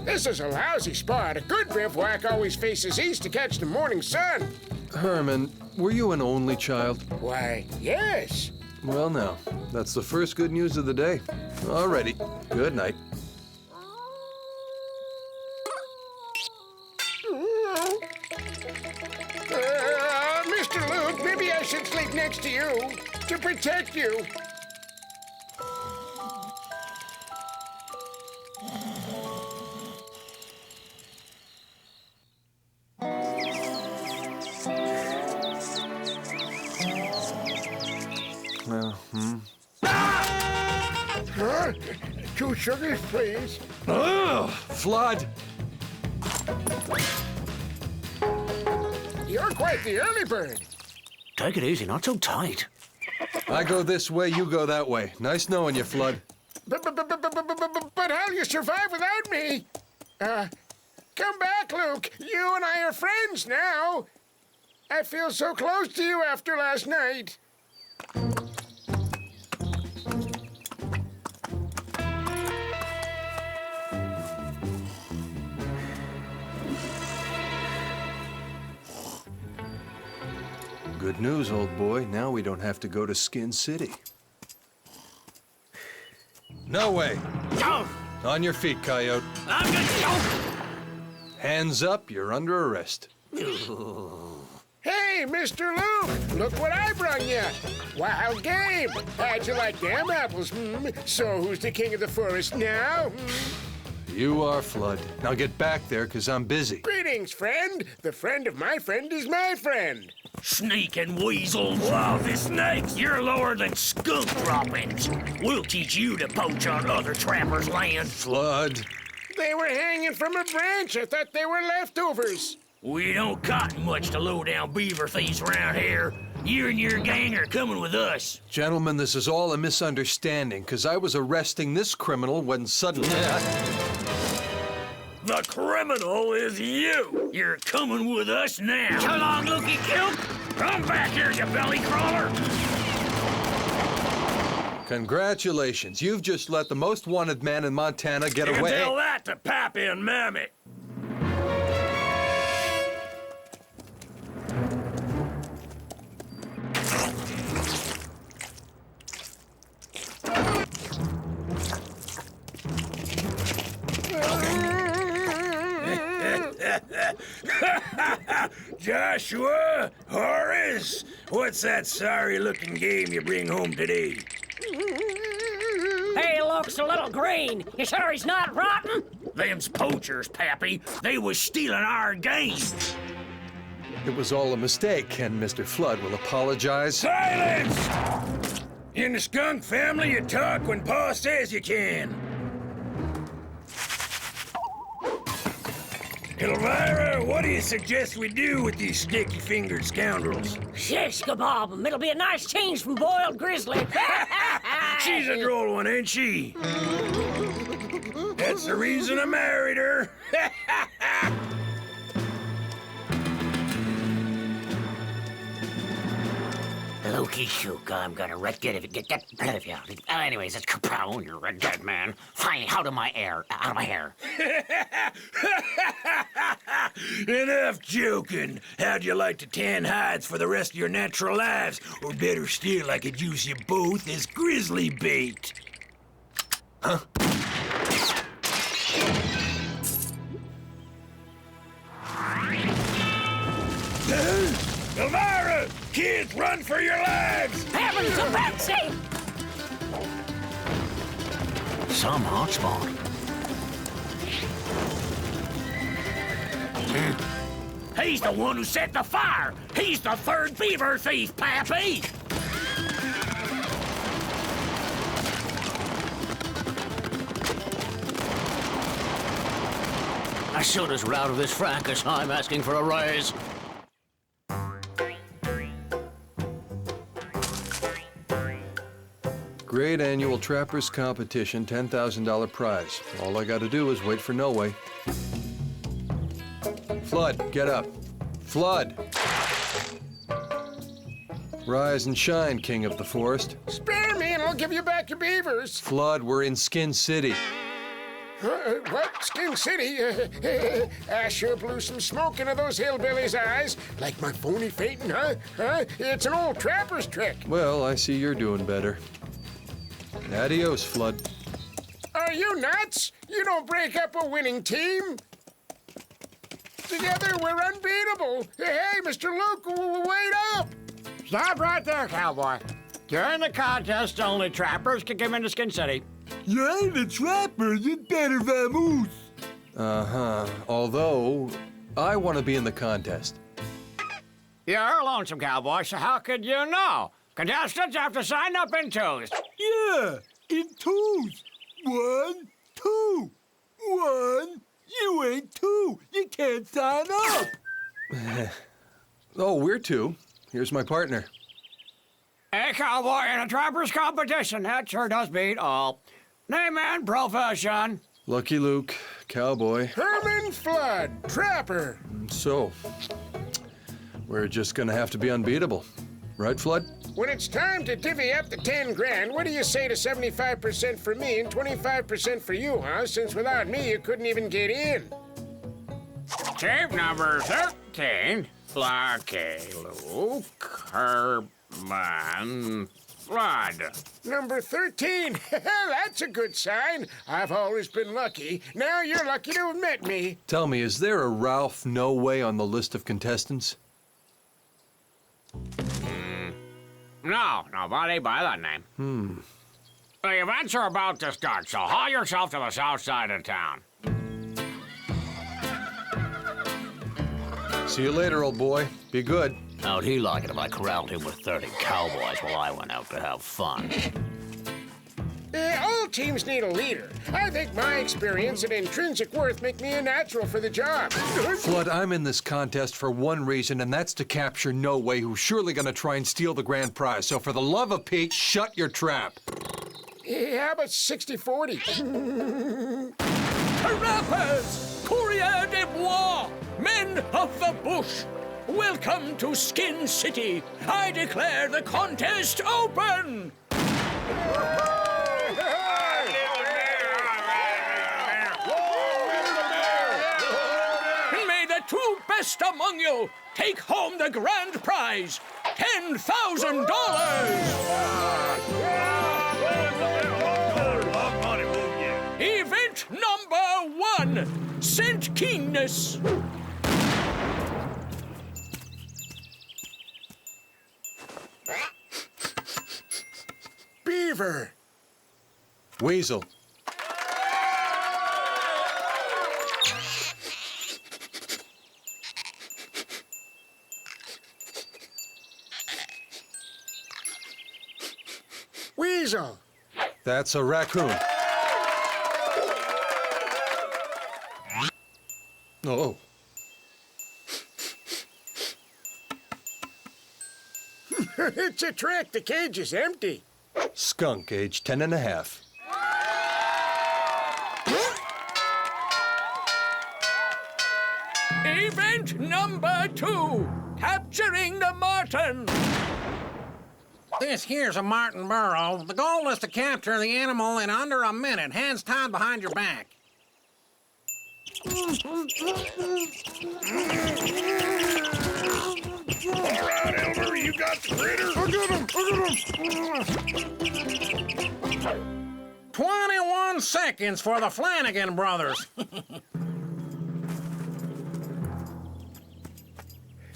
This is a lousy spot. A good bivouac always faces east to catch the morning sun. Herman, were you an only child? Why, yes. Well, now, that's the first good news of the day. Alrighty. Good night. Mr. Luke, maybe I should sleep next to you to protect you. Huh? 2 sugars, please. Ugh! Flood! You're quite the early bird. Take it easy, not so tight. I go this way, you go that way. Nice knowing you, Flood. But how'll you survive without me? Come back, Luke. You and I are friends now. I feel so close to you after last night. Good news, old boy. Now we don't have to go to Skin City. No way. Go! On your feet, Coyote. I'm gonna go! Hands up, you're under arrest. Hey, Mr. Luke, look what I brung you. Wild game. How'd you like them apples? So who's the king of the forest now? You are Flood. Now get back there, because I'm busy. Greetings, friend. The friend of my friend is my friend. Sneaking weasels. Lousy snakes. You're lower than skunk droppings. We'll teach you to poach on other trappers' land. Flood. They were hanging from a branch. I thought they were leftovers. We don't cotton much to low-down beaver thieves around here. You and your gang are coming with us. Gentlemen, this is all a misunderstanding, because I was arresting this criminal when suddenly... The criminal is you. You're coming with us now. So long, Lukey Cube. Come back here, you belly crawler. Congratulations. You've just let the most wanted man in Montana get You away. can tell that to Pappy and Mammy. Joshua, Horace, what's that sorry-looking game you bring home today? He looks a little green. You sure he's not rotten? Them's poachers, Pappy. They was stealing our game. It was all a mistake, and Mr. Flood will apologize. Silence! In the skunk family, you talk when Pa says you can. Elvira, what do you suggest we do with these sticky-fingered scoundrels? Shish kabob 'em. It'll be a nice change from boiled grizzly. She's a droll one, ain't she? That's the reason I married her. Lukey Shook, I'm gonna get rid of you. Anyways, it's Capone, you're a dead man. Finally, out of my hair. Enough joking. How'd you like to tan hides for the rest of your natural lives? Or better still, I could use you both as grizzly bait. Huh? Elvira! Kids, run for your lives! Heavens to Betsy! Some hotspot. He's the one who set the fire. He's the third beaver thief, Pappy. As soon as we're out of this fracas, I'm asking for a raise. Great annual Trappers competition, $10,000 prize. All I gotta do is wait for No Way. Flood, get up. Flood! Rise and shine, king of the forest. Spare me and I'll give you back your beavers. Flood, we're in Skin City. What? Skin City? I sure blew some smoke into those hillbillies' eyes. Like my phony fainting, huh? It's an old trapper's trick. Well, I see you're doing better. Adios, Flood. Are you nuts? You don't break up a winning team. Together, we're unbeatable. Hey, Mr. Luke, wait up. Stop right there, cowboy. During the contest, only trappers can come into Skin City. You ain't a trapper, you better vamoose. Uh-huh. Although, I want to be in the contest. You're lonesome, cowboy, so how could you know? Contestants have to sign up in twos. Yeah, in twos. 1, 2. 1. You ain't two. You can't sign up. Oh, we're two. Here's my partner. A cowboy in a trapper's competition. That sure does beat all. Name and profession. Lucky Luke, cowboy. Herman Flood, trapper. So, we're just gonna have to be unbeatable. Right, Flood? When it's time to divvy up the 10 grand, what do you say to 75% for me and 25% for you, huh? Since without me, you couldn't even get in. Tape number 13. Lucky Luke, Herman Flood. Number 13. That's a good sign. I've always been lucky. Now you're lucky to have met me. Tell me, is there a Ralph No Way on the list of contestants? No, nobody by that name. The events are about to start, so haul yourself to the south side of town. See you later, old boy. Be good. How'd he like it if I corralled him with 30 cowboys while I went out to have fun? All teams need a leader. I think my experience and intrinsic worth make me a natural for the job. Flood, I'm in this contest for one reason, and that's to capture No Way, who's surely gonna try and steal the grand prize. So for the love of Pete, shut your trap. How about 60-40? Rappers, courrier de bois, men of the bush, welcome to Skin City. I declare the contest open. May the two best among you take home the grand prize, $10,000. Event number 1, Scent Keenness. Beaver. Weasel. Weasel. That's a raccoon. Oh. It's a trick. The cage is empty. Skunk, age 10 and a half. Event number 2, capturing the marten. This here's a marten burrow. The goal is to capture the animal in under a minute, hands tied behind your back. All right, Elmer, you got the critter. I got him. 21 seconds for the Flanagan brothers.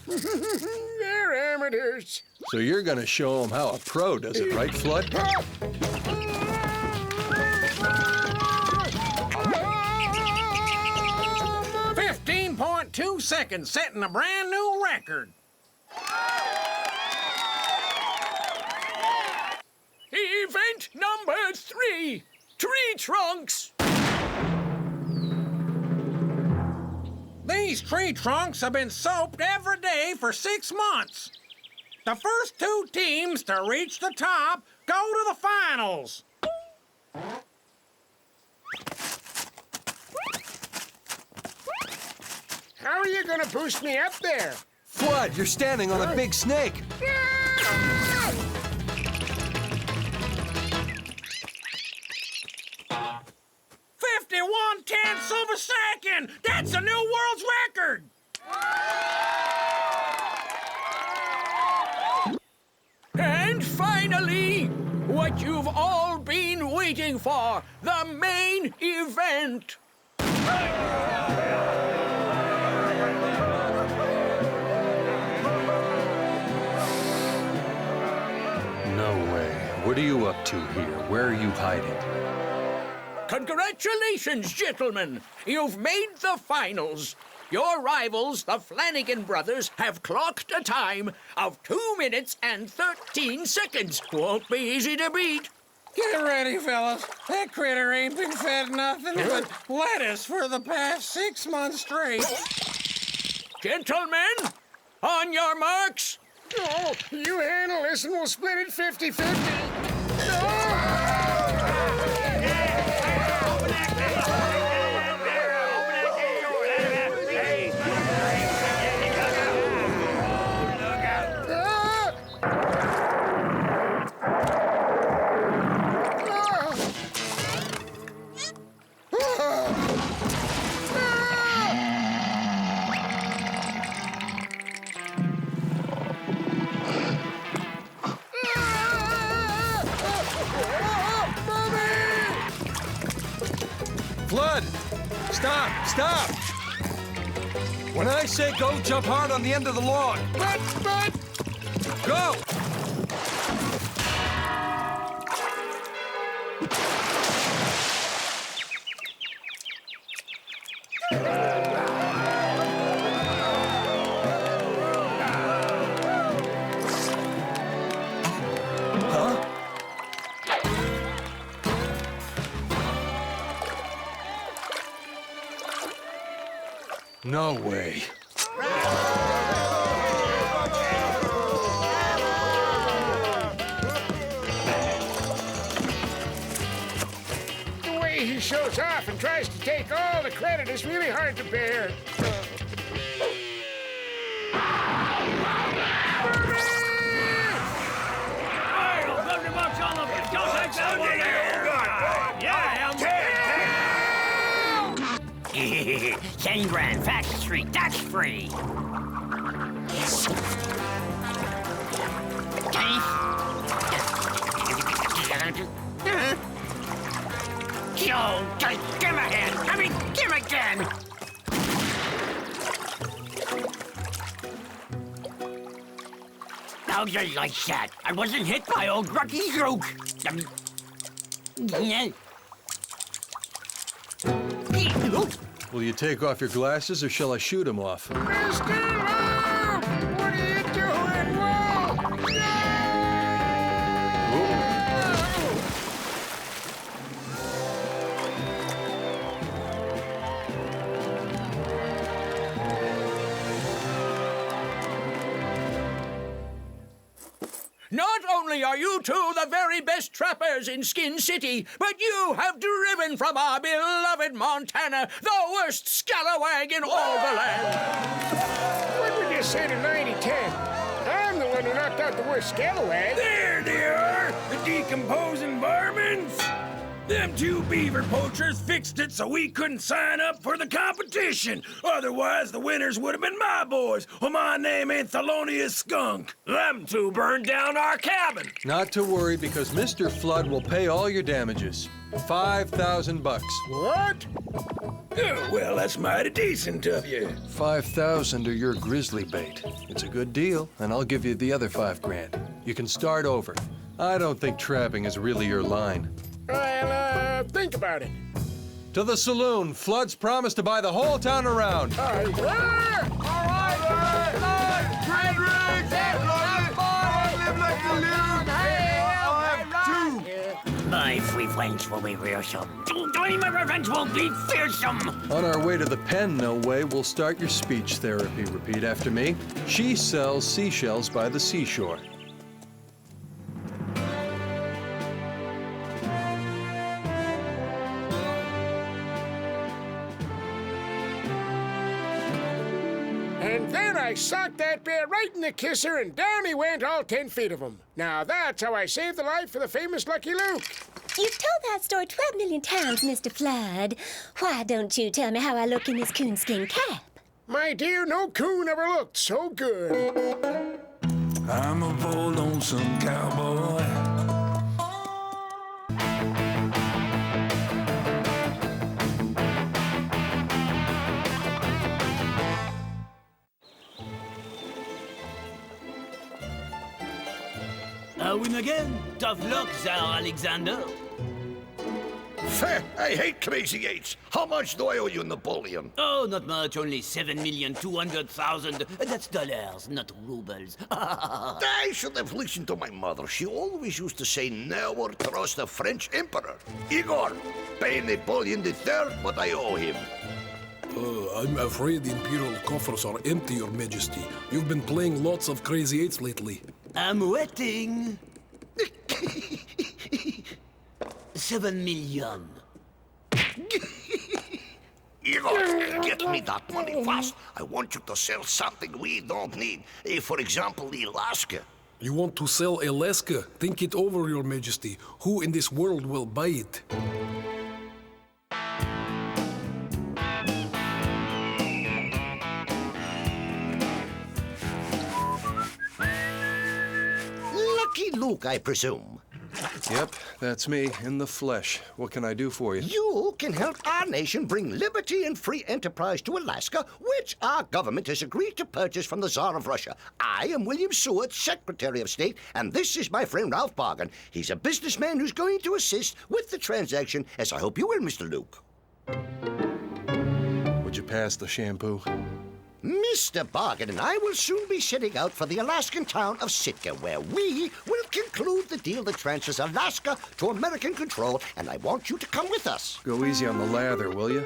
They're amateurs. So you're gonna show them how a pro does it, right, Flood? 15.2 seconds, setting a brand new record. Event number 3, tree trunks. These tree trunks have been soaped every day for 6 months. The first 2 teams to reach the top go to the finals. How are you gonna boost me up there? Flood, you're standing on a big snake. 51/10 of a second! That's a new world's record! And finally, what you've all been waiting for, the main event. No way. What are you up to here? Where are you hiding? Congratulations, gentlemen! You've made the finals. Your rivals, the Flanagan brothers, have clocked a time of 2 minutes and 13 seconds. Won't be easy to beat. Get ready, fellas. That critter ain't been fed nothing but lettuce for the past 6 months straight. Gentlemen, on your marks. Oh, you handle this and we'll split it 50-50. Stop! When I say go, jump hard on the end of the log. But... Go! No way. The way he shows off and tries to take all the credit is really hard to bear. $10 grand, Fast Street, that's free. Joe, just give again. I mean, give again. How do you like that? I wasn't hit by old Rookie Rook. Will you take off your glasses, or shall I shoot him off? Mr. Luke! What are you doing? Whoa! Not only are you two the very best trappers in Skin City, but you have driven from our beloved Montana the worst scalawag in all the land. What would you say to 90-10? I'm the one who knocked out the worst scalawag. There they are, the decomposing varmints. Them two beaver poachers fixed it so we couldn't sign up for the competition. Otherwise, the winners would have been my boys. Well, my name ain't Thelonious Skunk. Them two burned down our cabin. Not to worry, because Mr. Flood will pay all your damages. $5,000. What? Oh, well, that's mighty decent of you. 5,000 or your grizzly bait. It's a good deal, and I'll give you the other $5 grand. You can start over. I don't think trapping is really your line. I'll, think about it. To the saloon. Flood's promised to buy the whole town around. All right. My revenge will be fearsome. My revenge will be fearsome. On our way to the pen, no way, we'll start your speech therapy. Repeat after me. She sells seashells by the seashore. And then I socked that bear right in the kisser, and down he went, all 10 feet of him. Now that's how I saved the life of the famous Lucky Luke. You've told that story 12 million times, Mr. Flood. Why don't you tell me how I look in this coonskin cap? My dear, no coon ever looked so good. I'm a bold, lonesome cowboy. I win again. Tough luck, Tsar Alexander. I hate Crazy Eights. How much do I owe you, Napoleon? Oh, not much. Only 7,200,000. That's dollars, not rubles. I should have listened to my mother. She always used to say, never trust a French emperor. Igor, pay Napoleon III what I owe him. I'm afraid the imperial coffers are empty, Your Majesty. You've been playing lots of Crazy Eights lately. I'm waiting. 7 million. Igor, get me that money fast. I want you to sell something we don't need. For example, Alaska. You want to sell Alaska? Think it over, Your Majesty. Who in this world will buy it? Lucky Luke, I presume. Yep, that's me, in the flesh. What can I do for you? You can help our nation bring liberty and free enterprise to Alaska, which our government has agreed to purchase from the Tsar of Russia. I am William Seward, Secretary of State, and this is my friend Ralph Bargan. He's a businessman who's going to assist with the transaction, as I hope you will, Mr. Luke. Would you pass the shampoo? Mr. Bargan and I will soon be setting out for the Alaskan town of Sitka, where we will conclude the deal that transfers Alaska to American control, and I want you to come with us. Go easy on the lather, will you?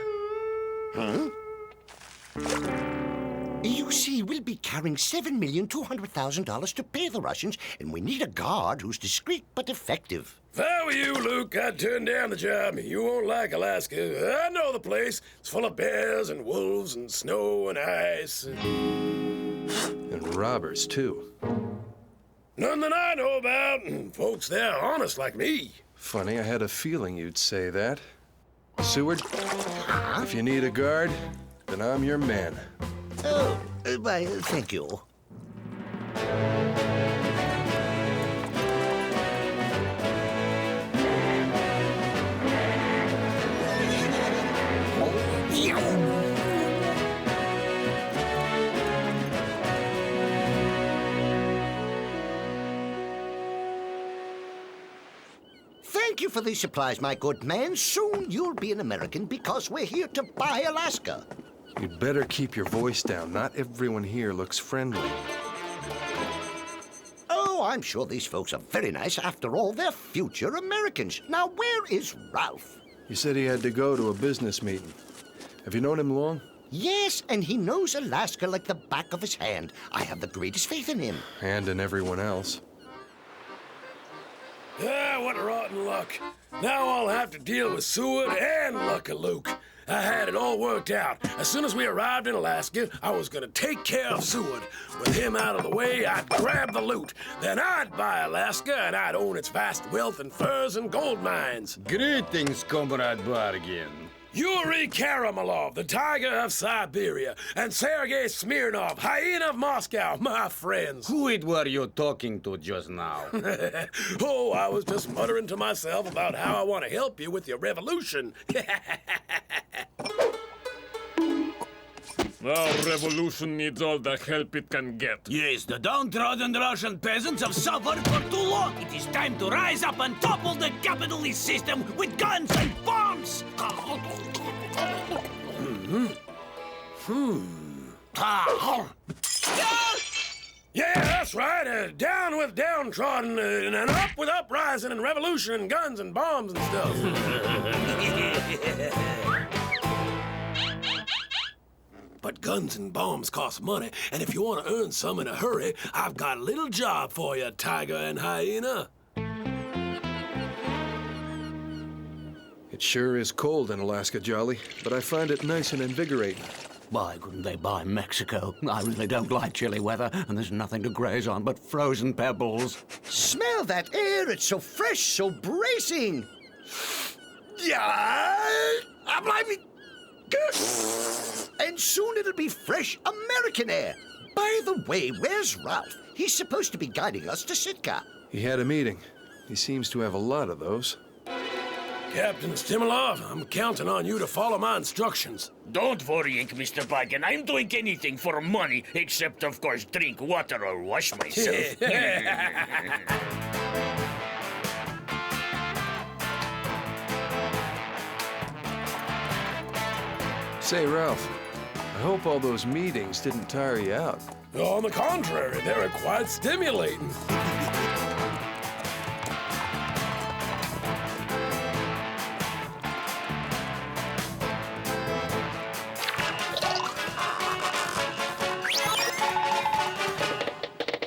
You see, we'll be carrying $7,200,000 to pay the Russians, and we need a guard who's discreet but effective. If I were you, Luke, I'd turn down the job. You won't like Alaska. I know the place. It's full of bears and wolves and snow and ice. And robbers, too. None that I know about, and folks there are honest like me. Funny, I had a feeling you'd say that. Seward, if you need a guard, then I'm your man. Oh, why, thank you. Thank you for these supplies, my good man. Soon you'll be an American because we're here to buy Alaska. You'd better keep your voice down. Not everyone here looks friendly. Oh, I'm sure these folks are very nice. After all, they're future Americans. Now, where is Ralph? He said he had to go to a business meeting. Have you known him long? Yes, and he knows Alaska like the back of his hand. I have the greatest faith in him. And in everyone else. Ah, what rotten luck. Now I'll have to deal with Seward and Lucky Luke. I had it all worked out. As soon as we arrived in Alaska, I was gonna take care of Seward. With him out of the way, I'd grab the loot. Then I'd buy Alaska, and I'd own its vast wealth in furs and gold mines. Greetings, Comrade Bargan. Yuri Karamalov, the Tiger of Siberia, and Sergei Smirnov, Hyena of Moscow, my friends. Who it were you talking to just now? Oh, I was just muttering to myself about how I want to help you with your revolution. Our revolution needs all the help it can get. Yes, the downtrodden Russian peasants have suffered for too long. It is time to rise up and topple the capitalist system with guns and bombs. Yeah, that's right. Down with downtrodden, and up with uprising and revolution and guns and bombs and stuff. But guns and bombs cost money, and if you want to earn some in a hurry, I've got a little job for you, Tiger and Hyena. It sure is cold in Alaska, Jolly, but I find it nice and invigorating. Why couldn't they buy Mexico? I really don't like chilly weather, and there's nothing to graze on but frozen pebbles. Smell that air. It's so fresh, so bracing. Yeah, I'm blimey. And soon it'll be fresh American air. By the way, where's Ralph? He's supposed to be guiding us to Sitka. He had a meeting. He seems to have a lot of those. Captain Stimilov, I'm counting on you to follow my instructions. Don't worry, Mr. Bargan. I'm doing anything for money, except, of course, drink water or wash myself. Say, Ralph, I hope all those meetings didn't tire you out. On the contrary, they were quite stimulating.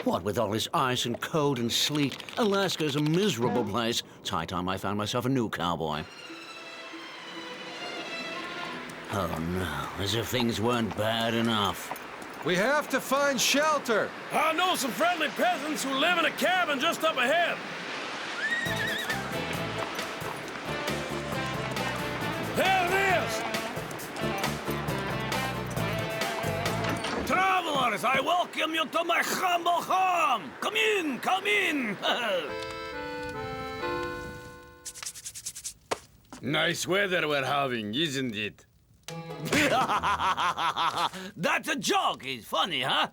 What with all this ice and cold and sleet, Alaska's a miserable place. It's high time I found myself a new cowboy. Oh no, as if things weren't bad enough. We have to find shelter! I know some friendly peasants who live in a cabin just up ahead. There it is! Travelers, I welcome you to my humble home. Come in, come in. Nice weather we're having, isn't it? That's a joke. It's funny, huh?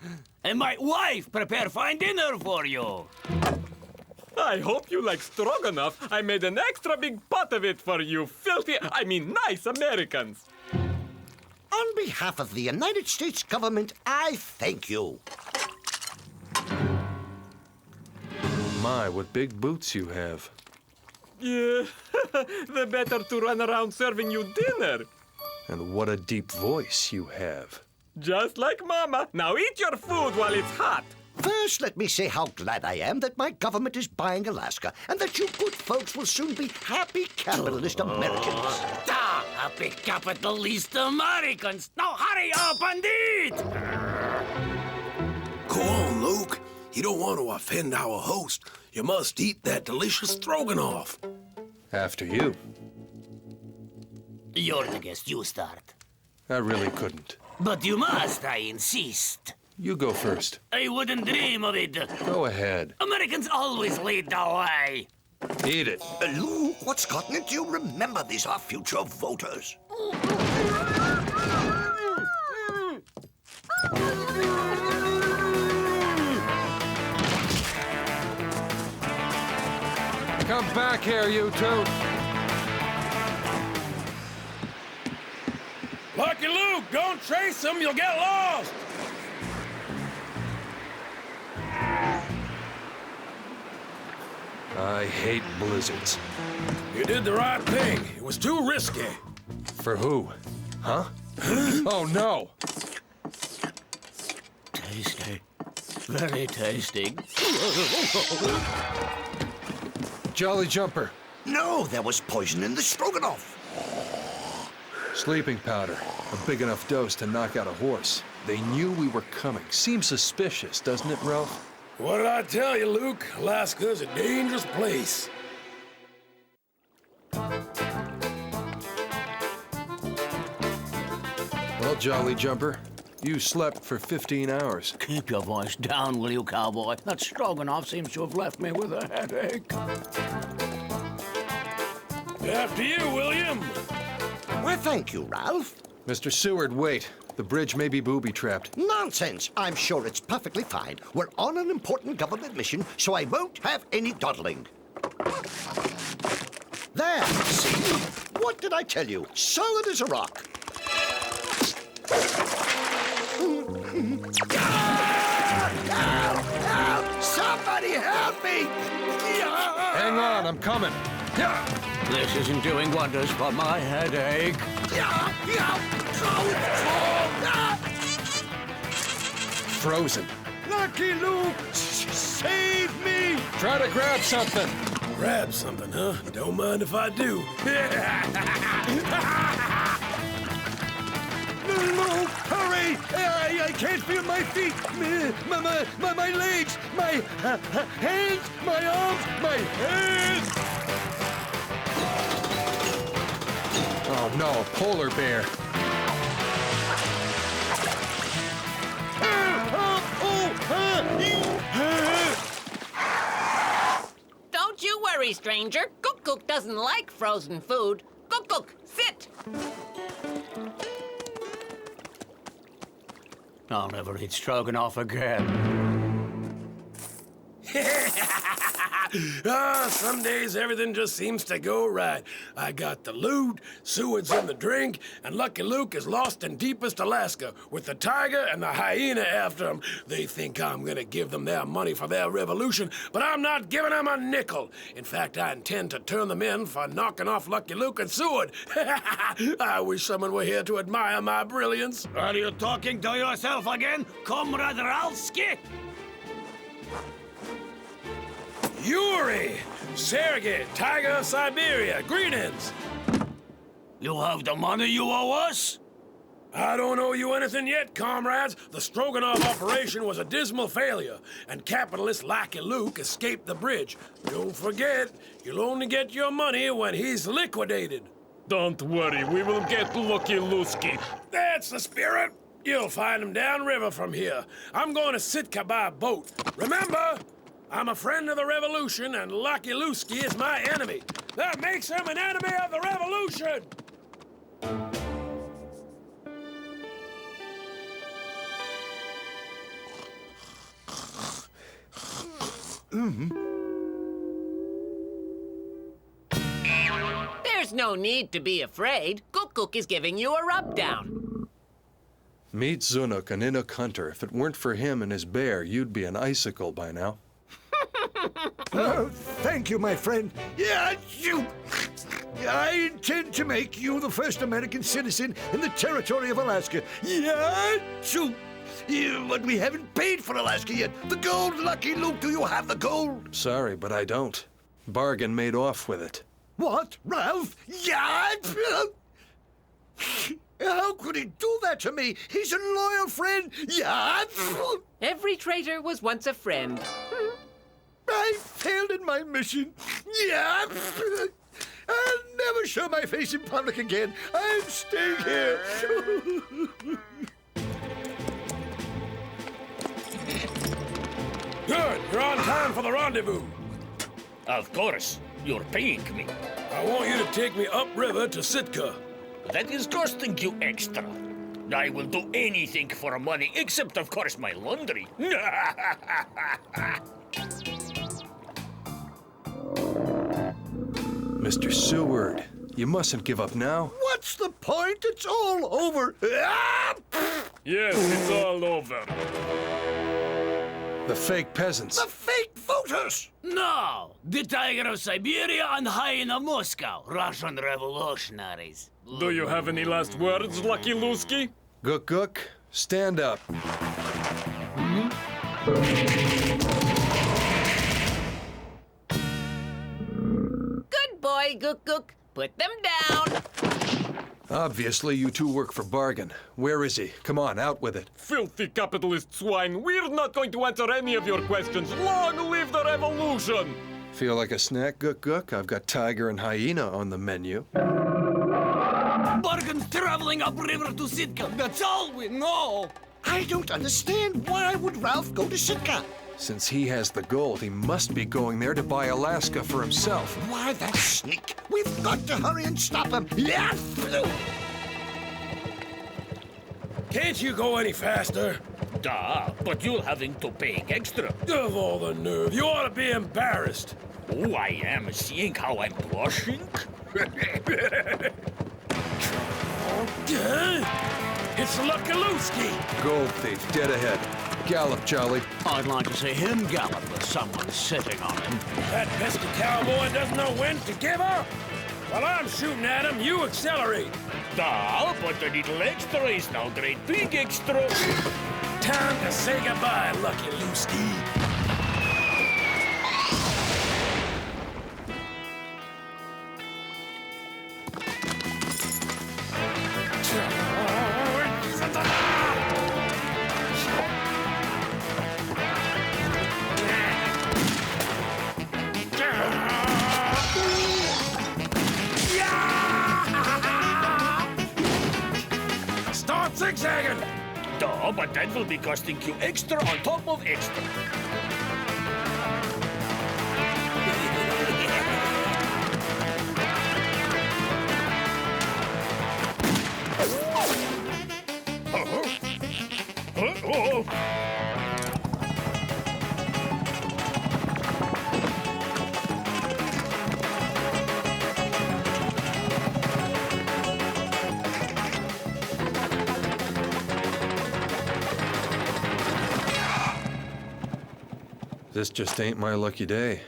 And my wife prepare fine dinner for you. I hope you like stroganoff. I made an extra big pot of it for you nice Americans. On behalf of the United States government, I thank you. Oh my, what big boots you have. Yeah, the better to run around serving you dinner. And what a deep voice you have. Just like Mama. Now eat your food while it's hot. First, let me say how glad I am that my government is buying Alaska and that you good folks will soon be happy capitalist Americans. Happy capitalist Americans. Now hurry up and eat! Go on, Luke. You don't want to offend our host. You must eat that delicious stroganoff. After you. You're the guest. You start. I really couldn't. But you must, I insist. You go first. I wouldn't dream of it. Go ahead. Americans always lead the way. Eat it. Luke, what's gotten into you? Remember, these are future voters. Come back here, you two. Lucky Luke, don't chase him, you'll get lost. I hate blizzards. You did the right thing. It was too risky. For who? Huh? Oh, no! Tasty. Very tasty. Jolly Jumper. No, there was poison in the stroganoff. Sleeping powder. A big enough dose to knock out a horse. They knew we were coming. Seems suspicious, doesn't it, Ralph? What did I tell you, Luke? Alaska's a dangerous place. Well, Jolly Jumper, you slept for 15 hours. Keep your voice down, will you, cowboy? That stroganoff seems to have left me with a headache. After you, William. Well, thank you, Ralph. Mr. Seward, wait. The bridge may be booby-trapped. Nonsense. I'm sure it's perfectly fine. We're on an important government mission, so I won't have any dawdling. There, see? What did I tell you? Solid as a rock. Somebody help me! Hang on, I'm coming. This isn't doing wonders for my headache. Frozen. Lucky Luke, save me! Try to grab something. Grab something, huh? Don't mind if I do. Luke, hurry! I can't feel my feet, my legs, my hands, my arms, my head! Oh no, a polar bear. Don't you worry, stranger. Cook doesn't like frozen food. Cook, sit. I'll never eat stroganoff again. Some days everything just seems to go right. I got the loot, Seward's in the drink, and Lucky Luke is lost in deepest Alaska with the tiger and the hyena after him. They think I'm gonna give them their money for their revolution, but I'm not giving them a nickel. In fact, I intend to turn them in for knocking off Lucky Luke and Seward. I wish someone were here to admire my brilliance. Are you talking to yourself again, Comrade Ralsky? Yuri! Sergei, Tiger of Siberia, greetings! You have the money you owe us? I don't owe you anything yet, comrades. The Stroganoff operation was a dismal failure, and capitalist Lucky Luke escaped the bridge. Don't forget, you'll only get your money when he's liquidated. Don't worry, we will get Lucky Lusky. That's the spirit. You'll find him downriver from here. I'm going to Sitka by boat. Remember, I'm a friend of the revolution, and Lucky Lusky is my enemy. That makes him an enemy of the revolution! There's no need to be afraid. Cook is giving you a rub-down. Meet Zunuk, an Inuk hunter. If it weren't for him and his bear, you'd be an icicle by now. Oh, thank you, my friend. Yeah, you. I intend to make you the first American citizen in the territory of Alaska. Yeah, you. But we haven't paid for Alaska yet. The gold, Lucky Luke. Do you have the gold? Sorry, but I don't. Bargain made off with it. What, Ralph? Yeah. How could he do that to me? He's a loyal friend. Yeah. Every traitor was once a friend. I failed in my mission. Yeah. I'll never show my face in public again. I'm staying here. Good, you're on time for the rendezvous. Of course, you're paying me. I want you to take me upriver to Sitka. That is costing you extra. I will do anything for money, except, of course, my laundry. Mr. Seward, you mustn't give up now. What's the point? It's all over. Yes, it's all over. The fake peasants. The fake voters! No! The Tiger of Siberia and Hyena of Moscow, Russian revolutionaries. Do you have any last words, Lucky Lusky? Gook, stand up. Good boy, Gook. Put them down. Obviously, you two work for Bargain. Where is he? Come on, out with it. Filthy capitalist swine, we're not going to answer any of your questions. Long live the revolution! Feel like a snack, Gook? I've got tiger and hyena on the menu. Bargain's traveling upriver to Sitka. That's all we know. I don't understand. Why would Ralph go to Sitka? Since he has the gold, he must be going there to buy Alaska for himself. Why, that sneak! We've got to hurry and stop him. Yeah. Can't you go any faster? Duh, but you're having to pay extra. Of all the nerve, you ought to be embarrassed. Oh, I am seeing how I'm blushing. It's Lucky Lusky. Gold thief, dead ahead. Gallop, Charlie. I'd like to see him gallop with someone sitting on him. That pesky cowboy doesn't know when to give up. While I'm shooting at him, you accelerate. Duh, but the little extra is now great big extra. Time to say goodbye, Lucky Lusky. Start zigzagging! Duh, but that will be costing you extra on top of extra. This just ain't my lucky day.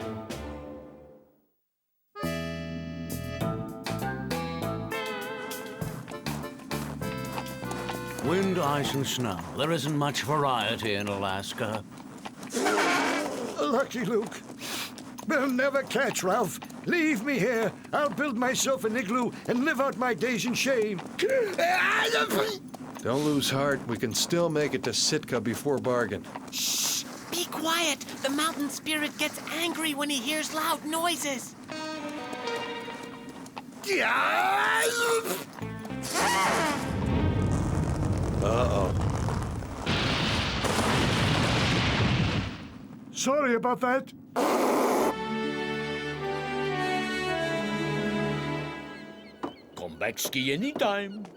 Wind, ice, and snow. There isn't much variety in Alaska. Lucky Luke. They'll never catch Ralph. Leave me here. I'll build myself an igloo and live out my days in shame. Don't lose heart. We can still make it to Sitka before Bargain. Shh! Be quiet. The mountain spirit gets angry when he hears loud noises. Uh-oh. Sorry about that. Come back ski anytime.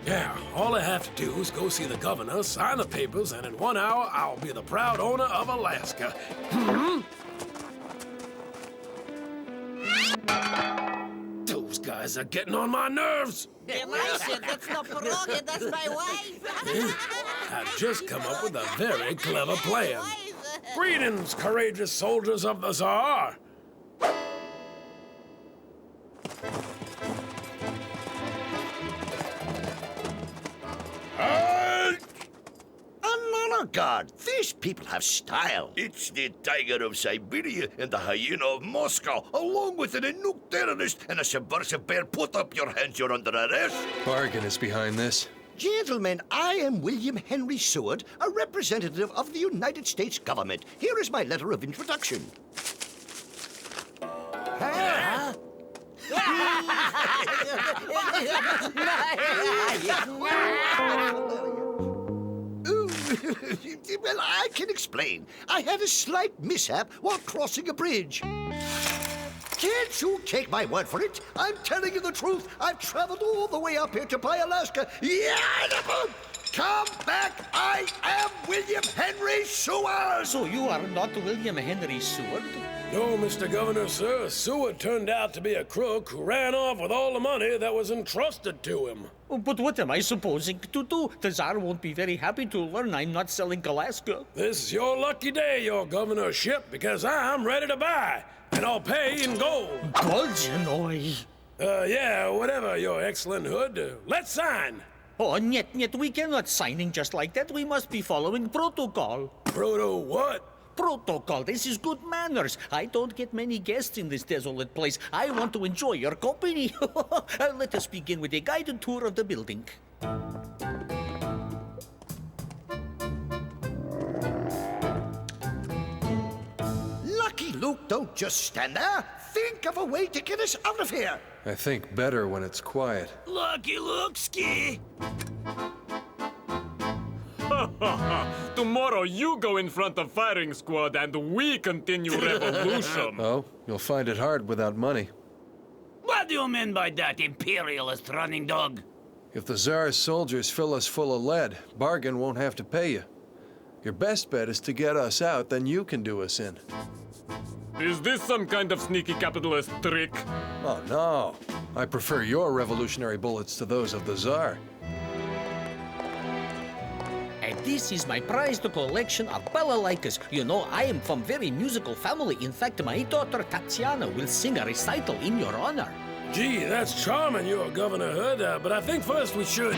Yeah, all I have to do is go see the governor, sign the papers, and in 1 hour, I'll be the proud owner of Alaska. Those guys are getting on my nerves. Elisha, that's not Piroga, that's my wife. I've just come up with a very clever plan. Greetings, courageous soldiers of the Tsar. God, these people have style. It's the tiger of Siberia and the hyena of Moscow, along with an Inuk terrorist and a subversive bear. Put up your hands, you're under arrest. Bargain is behind this. Gentlemen, I am William Henry Seward, a representative of the United States government. Here is my letter of introduction. Huh? Well, I can explain. I had a slight mishap while crossing a bridge. Can't you take my word for it? I'm telling you the truth. I've traveled all the way up here to buy Alaska. Yeah, come back. I am William Henry Seward. So you are not William Henry Seward? No, Mr. Governor, sir. Seward turned out to be a crook who ran off with all the money that was entrusted to him. Oh, but what am I supposing to do? The Tsar won't be very happy to learn I'm not selling Alaska. This is your lucky day, your governorship, because I'm ready to buy, and I'll pay in gold. Gold? Yeah, whatever, your excellent hood. Let's sign. Oh, yet we cannot signing just like that. We must be following protocol. Proto what? Protocol. This is good manners. I don't get many guests in this desolate place. I want to enjoy your company. Let us begin with a guided tour of the building. Lucky Luke, don't just stand there. Think of a way to get us out of here. I think better when it's quiet. Lucky Luke ski. Tomorrow you go in front of firing squad and we continue revolution. Oh, you'll find it hard without money. What do you mean by that, imperialist running dog? If the Tsar's soldiers fill us full of lead, Bargain won't have to pay you. Your best bet is to get us out, then you can do us in. Is this some kind of sneaky capitalist trick? Oh, no. I prefer your revolutionary bullets to those of the Tsar. And this is my prized collection of balalaikas. You know, I am from very musical family. In fact, my daughter Tatiana will sing a recital in your honor. Gee, that's charming, your Governor Hood, but I think first we should...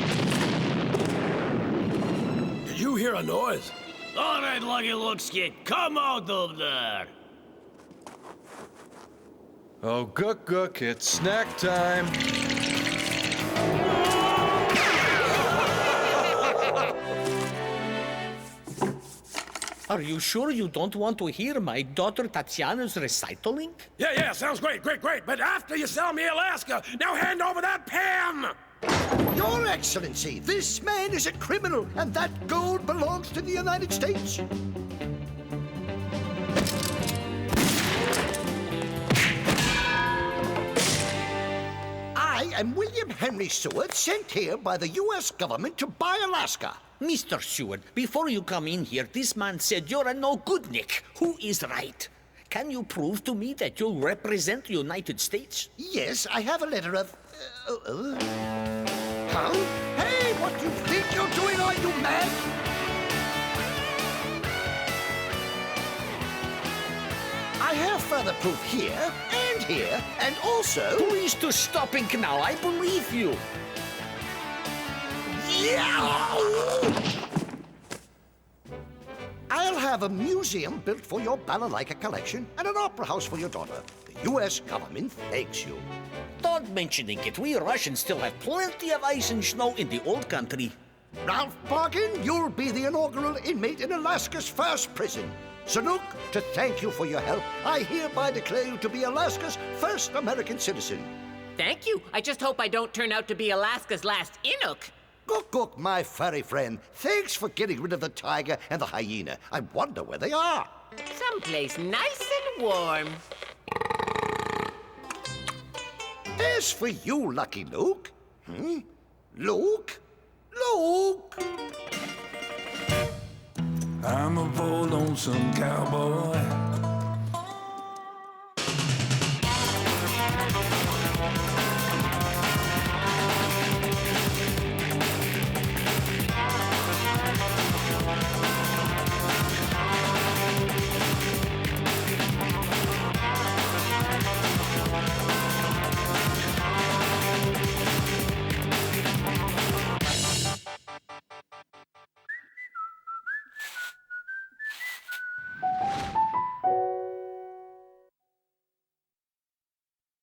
Did you hear a noise? All right, Lucky Luke ski, come out of there. Oh, Gook, it's snack time. Are you sure you don't want to hear my daughter Tatiana's recitaling? Yeah, sounds great. But after you sell me Alaska, now hand over that pen! Your Excellency, this man is a criminal, and that gold belongs to the United States. I am William Henry Seward, sent here by the U.S. government to buy Alaska. Mr. Seward, before you come in here, this man said you're a no-goodnik. Who is right? Can you prove to me that you represent the United States? Yes, I have a letter of... Huh? Hey, what do you think you're doing? Are you mad? I have further proof here, and also... Please to stopping now, I believe you. I'll have a museum built for your balalaika collection and an opera house for your daughter. The U.S. government thanks you. Don't mentioning it. We Russians still have plenty of ice and snow in the old country. Ralph Bargain, you'll be the inaugural inmate in Alaska's first prison. Sanook, to thank you for your help, I hereby declare you to be Alaska's first American citizen. Thank you. I just hope I don't turn out to be Alaska's last Inuk. Cook, my furry friend, thanks for getting rid of the tiger and the hyena. I wonder where they are. Someplace nice and warm. As for you, Lucky Luke. Luke? I'm a bold, lonesome cowboy.